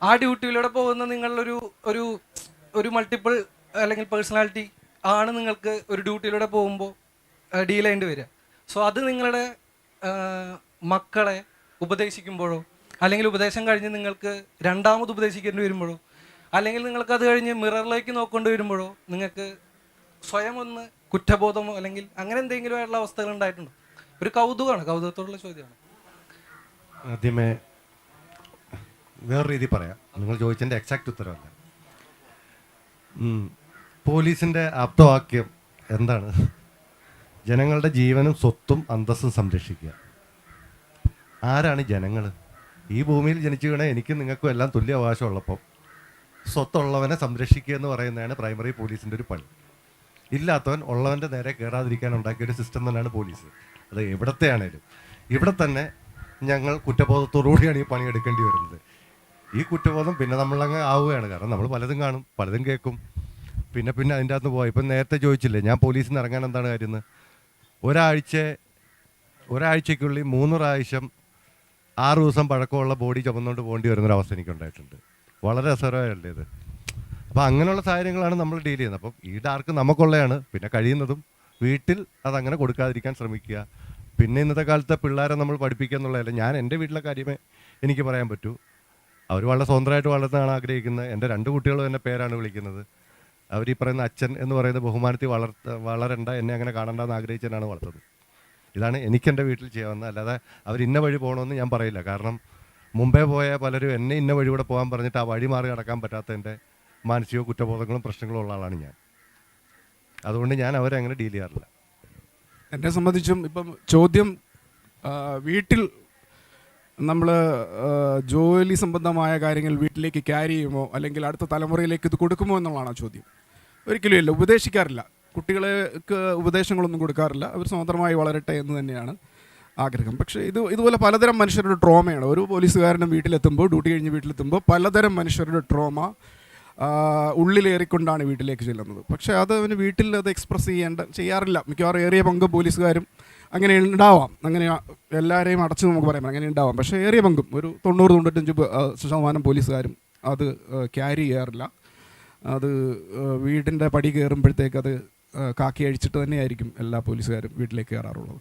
ആ ഡ്യൂട്ടിയിലൂടെ പോകുന്ന നിങ്ങളൊരു മൾട്ടിപ്പിൾ അല്ലെങ്കിൽ പേഴ്സണാലിറ്റി ആണ് നിങ്ങൾക്ക് ഒരു ഡ്യൂട്ടിയിലൂടെ പോകുമ്പോൾ ഡീൽ ചെയ്യേണ്ടി വരിക. സോ അത് നിങ്ങളുടെ മക്കളെ ഉപദേശിക്കുമ്പോഴോ അല്ലെങ്കിൽ ഉപദേശം കഴിഞ്ഞ് നിങ്ങൾക്ക് രണ്ടാമത് ഉപദേശിക്കേണ്ടി വരുമ്പോഴോ, അല്ലെങ്കിൽ നിങ്ങൾക്ക് അത് കഴിഞ്ഞ് മിററിലേക്ക് നോക്കേണ്ടി വരുമ്പോഴോ നിങ്ങൾക്ക് സ്വയം ഒന്ന് കുറ്റബോധമോ അല്ലെങ്കിൽ അങ്ങനെ എന്തെങ്കിലും ആയിട്ടുള്ള അവസ്ഥകൾ ഉണ്ടായിട്ടുണ്ടോ? ഒരു കൗതുകത്തോടുള്ള ചോദ്യമാണ്. ആദ്യമേ വേറെ രീതി പറയാം, നിങ്ങൾ ചോദിച്ചതിൻ്റെ എക്സാക്റ്റ് ഉത്തരവല്ല. പോലീസിൻ്റെ ആപ്തവാക്യം എന്താണ്? ജനങ്ങളുടെ ജീവനും സ്വത്തും അന്തസ്സും സംരക്ഷിക്കുക. ആരാണ് ജനങ്ങൾ? ഈ ഭൂമിയിൽ ജനിച്ചു വീണ എനിക്കും നിങ്ങൾക്കും എല്ലാം തുല്യ അവകാശമുള്ളപ്പോൾ സ്വത്തുള്ളവനെ സംരക്ഷിക്കുക എന്ന് പറയുന്നതാണ് പ്രൈമറി പോലീസിൻ്റെ ഒരു പണി. ഇല്ലാത്തവൻ ഉള്ളവൻ്റെ നേരെ കയറാതിരിക്കാൻ ഉണ്ടാക്കിയൊരു സിസ്റ്റം തന്നെയാണ് പോലീസ്. അത് എവിടത്തെ ആണേലും ഇവിടെ തന്നെ ഞങ്ങൾ കുറ്റബോധത്തോടുകൂടിയാണ് ഈ പണി എടുക്കേണ്ടി വരുന്നത്. ഈ കുറ്റബോധം പിന്നെ നമ്മളങ്ങ് ആവുകയാണ്. കാരണം നമ്മൾ പലതും കാണും, പലതും കേൾക്കും, പിന്നെ അതിൻ്റെ അകത്ത് പോയി. ഇപ്പം നേരത്തെ ചോദിച്ചില്ലേ ഞാൻ പോലീസിൽ നിന്ന് ഇറങ്ങാൻ എന്താണ് കാര്യം എന്ന്. ഒരാഴ്ചയ്ക്കുള്ളിൽ 3 പ്രാവശ്യം 6 ദിവസം പഴക്കമുള്ള ബോഡി ചുമന്നുകൊണ്ട് പോകേണ്ടി വരുന്നൊരവസ്ഥ എനിക്കുണ്ടായിട്ടുണ്ട്. വളരെ രസകരമായല്ലേ ഇത്? അപ്പോൾ അങ്ങനെയുള്ള സാഹചര്യങ്ങളാണ് നമ്മൾ ഡീൽ ചെയ്യുന്നത്. അപ്പം ഈ ഡാർക്ക് നമുക്കുള്ളതാണ്. പിന്നെ കഴിയുന്നതും വീട്ടിൽ അതങ്ങനെ കൊടുക്കാതിരിക്കാൻ ശ്രമിക്കുക. പിന്നെ ഇന്നത്തെ കാലത്തെ പിള്ളേരെ നമ്മൾ പഠിപ്പിക്കുക എന്നുള്ളതല്ല. ഞാൻ എൻ്റെ വീട്ടിലെ കാര്യമേ എനിക്ക് പറയാൻ പറ്റൂ. അവർ വളരെ സ്വതന്ത്രമായിട്ട് വളർത്താനാണ് ആഗ്രഹിക്കുന്നത്. എൻ്റെ 2 കുട്ടികളും എൻ്റെ പേരാണ് വിളിക്കുന്നത്. അവർ ഈ പറയുന്ന അച്ഛൻ എന്ന് പറയുന്ന ബഹുമാനത്തിൽ വളരണ്ട, എന്നെ അങ്ങനെ കാണണ്ടെന്ന് ആഗ്രഹിച്ചതിനാണ് വളർത്തത്. ഇതാണ് എനിക്കെൻ്റെ വീട്ടിൽ ചെയ്യാവുന്നത്. അല്ലാതെ അവർ ഇന്ന വഴി പോകണമെന്ന് ഞാൻ പറയില്ല. കാരണം മുമ്പേ പോയ പലരും എന്നെ ഇന്ന വഴി കൂടെ പോകാൻ പറഞ്ഞിട്ട് ആ വഴി മാറി നടക്കാൻ പറ്റാത്തതിൻ്റെ മാനസിക കുറ്റബോധങ്ങളും പ്രശ്നങ്ങളും ഉള്ള ആളാണ് ഞാൻ. അതുകൊണ്ട് ഞാൻ അവരെ അങ്ങനെ ഡീൽ ചെയ്യാറില്ല. എന്നെ സംബന്ധിച്ചും ഇപ്പം ചോദ്യം വീട്ടിൽ നമ്മൾ ജോലി സംബന്ധമായ കാര്യങ്ങൾ വീട്ടിലേക്ക് ക്യാരി ചെയ്യുമോ അല്ലെങ്കിൽ അടുത്ത തലമുറയിലേക്ക് ഇത് കൊടുക്കുമോ എന്നുള്ളതാണ് ചോദ്യം. ഒരിക്കലും ഇല്ല, ഉപദേശിക്കാറില്ല. കുട്ടികൾക്ക് ഉപദേശങ്ങളൊന്നും കൊടുക്കാറില്ല. അവർ സ്വതന്ത്രമായി വളരട്ടെ എന്ന് തന്നെയാണ് ആഗ്രഹം. പക്ഷേ ഇതുപോലെ പലതരം മനുഷ്യരുടെ ട്രോമയാണ്. ഒരു പോലീസുകാരനും വീട്ടിലെത്തുമ്പോൾ, ഡ്യൂട്ടി കഴിഞ്ഞ് വീട്ടിലെത്തുമ്പോൾ പലതരം മനുഷ്യരുടെ ട്രോമ ഉള്ളിലേറിക്കൊണ്ടാണ് വീട്ടിലേക്ക് ചെല്ലുന്നത്. പക്ഷേ അത് അവന് വീട്ടിൽ അത് എക്സ്പ്രസ് ചെയ്യാറില്ല. മിക്കവാറും ഏറിയ പങ്ക് പോലീസുകാരും അങ്ങനെ ഉണ്ടാവാം. അങ്ങനെ എല്ലാവരെയും അടച്ച് നമുക്ക് പറയാം, അങ്ങനെ ഉണ്ടാവാം. പക്ഷേ ഏറിയ പങ്കും ഒരു 90-95% പോലീസുകാരും അത് ക്യാരി ചെയ്യാറില്ല. അത് വീടിൻ്റെ പടി കയറുമ്പോഴത്തേക്ക് അത് കാക്കി അഴിച്ചിട്ട് തന്നെയായിരിക്കും എല്ലാ പോലീസുകാരും വീട്ടിലേക്ക് കയറാറുള്ളത്.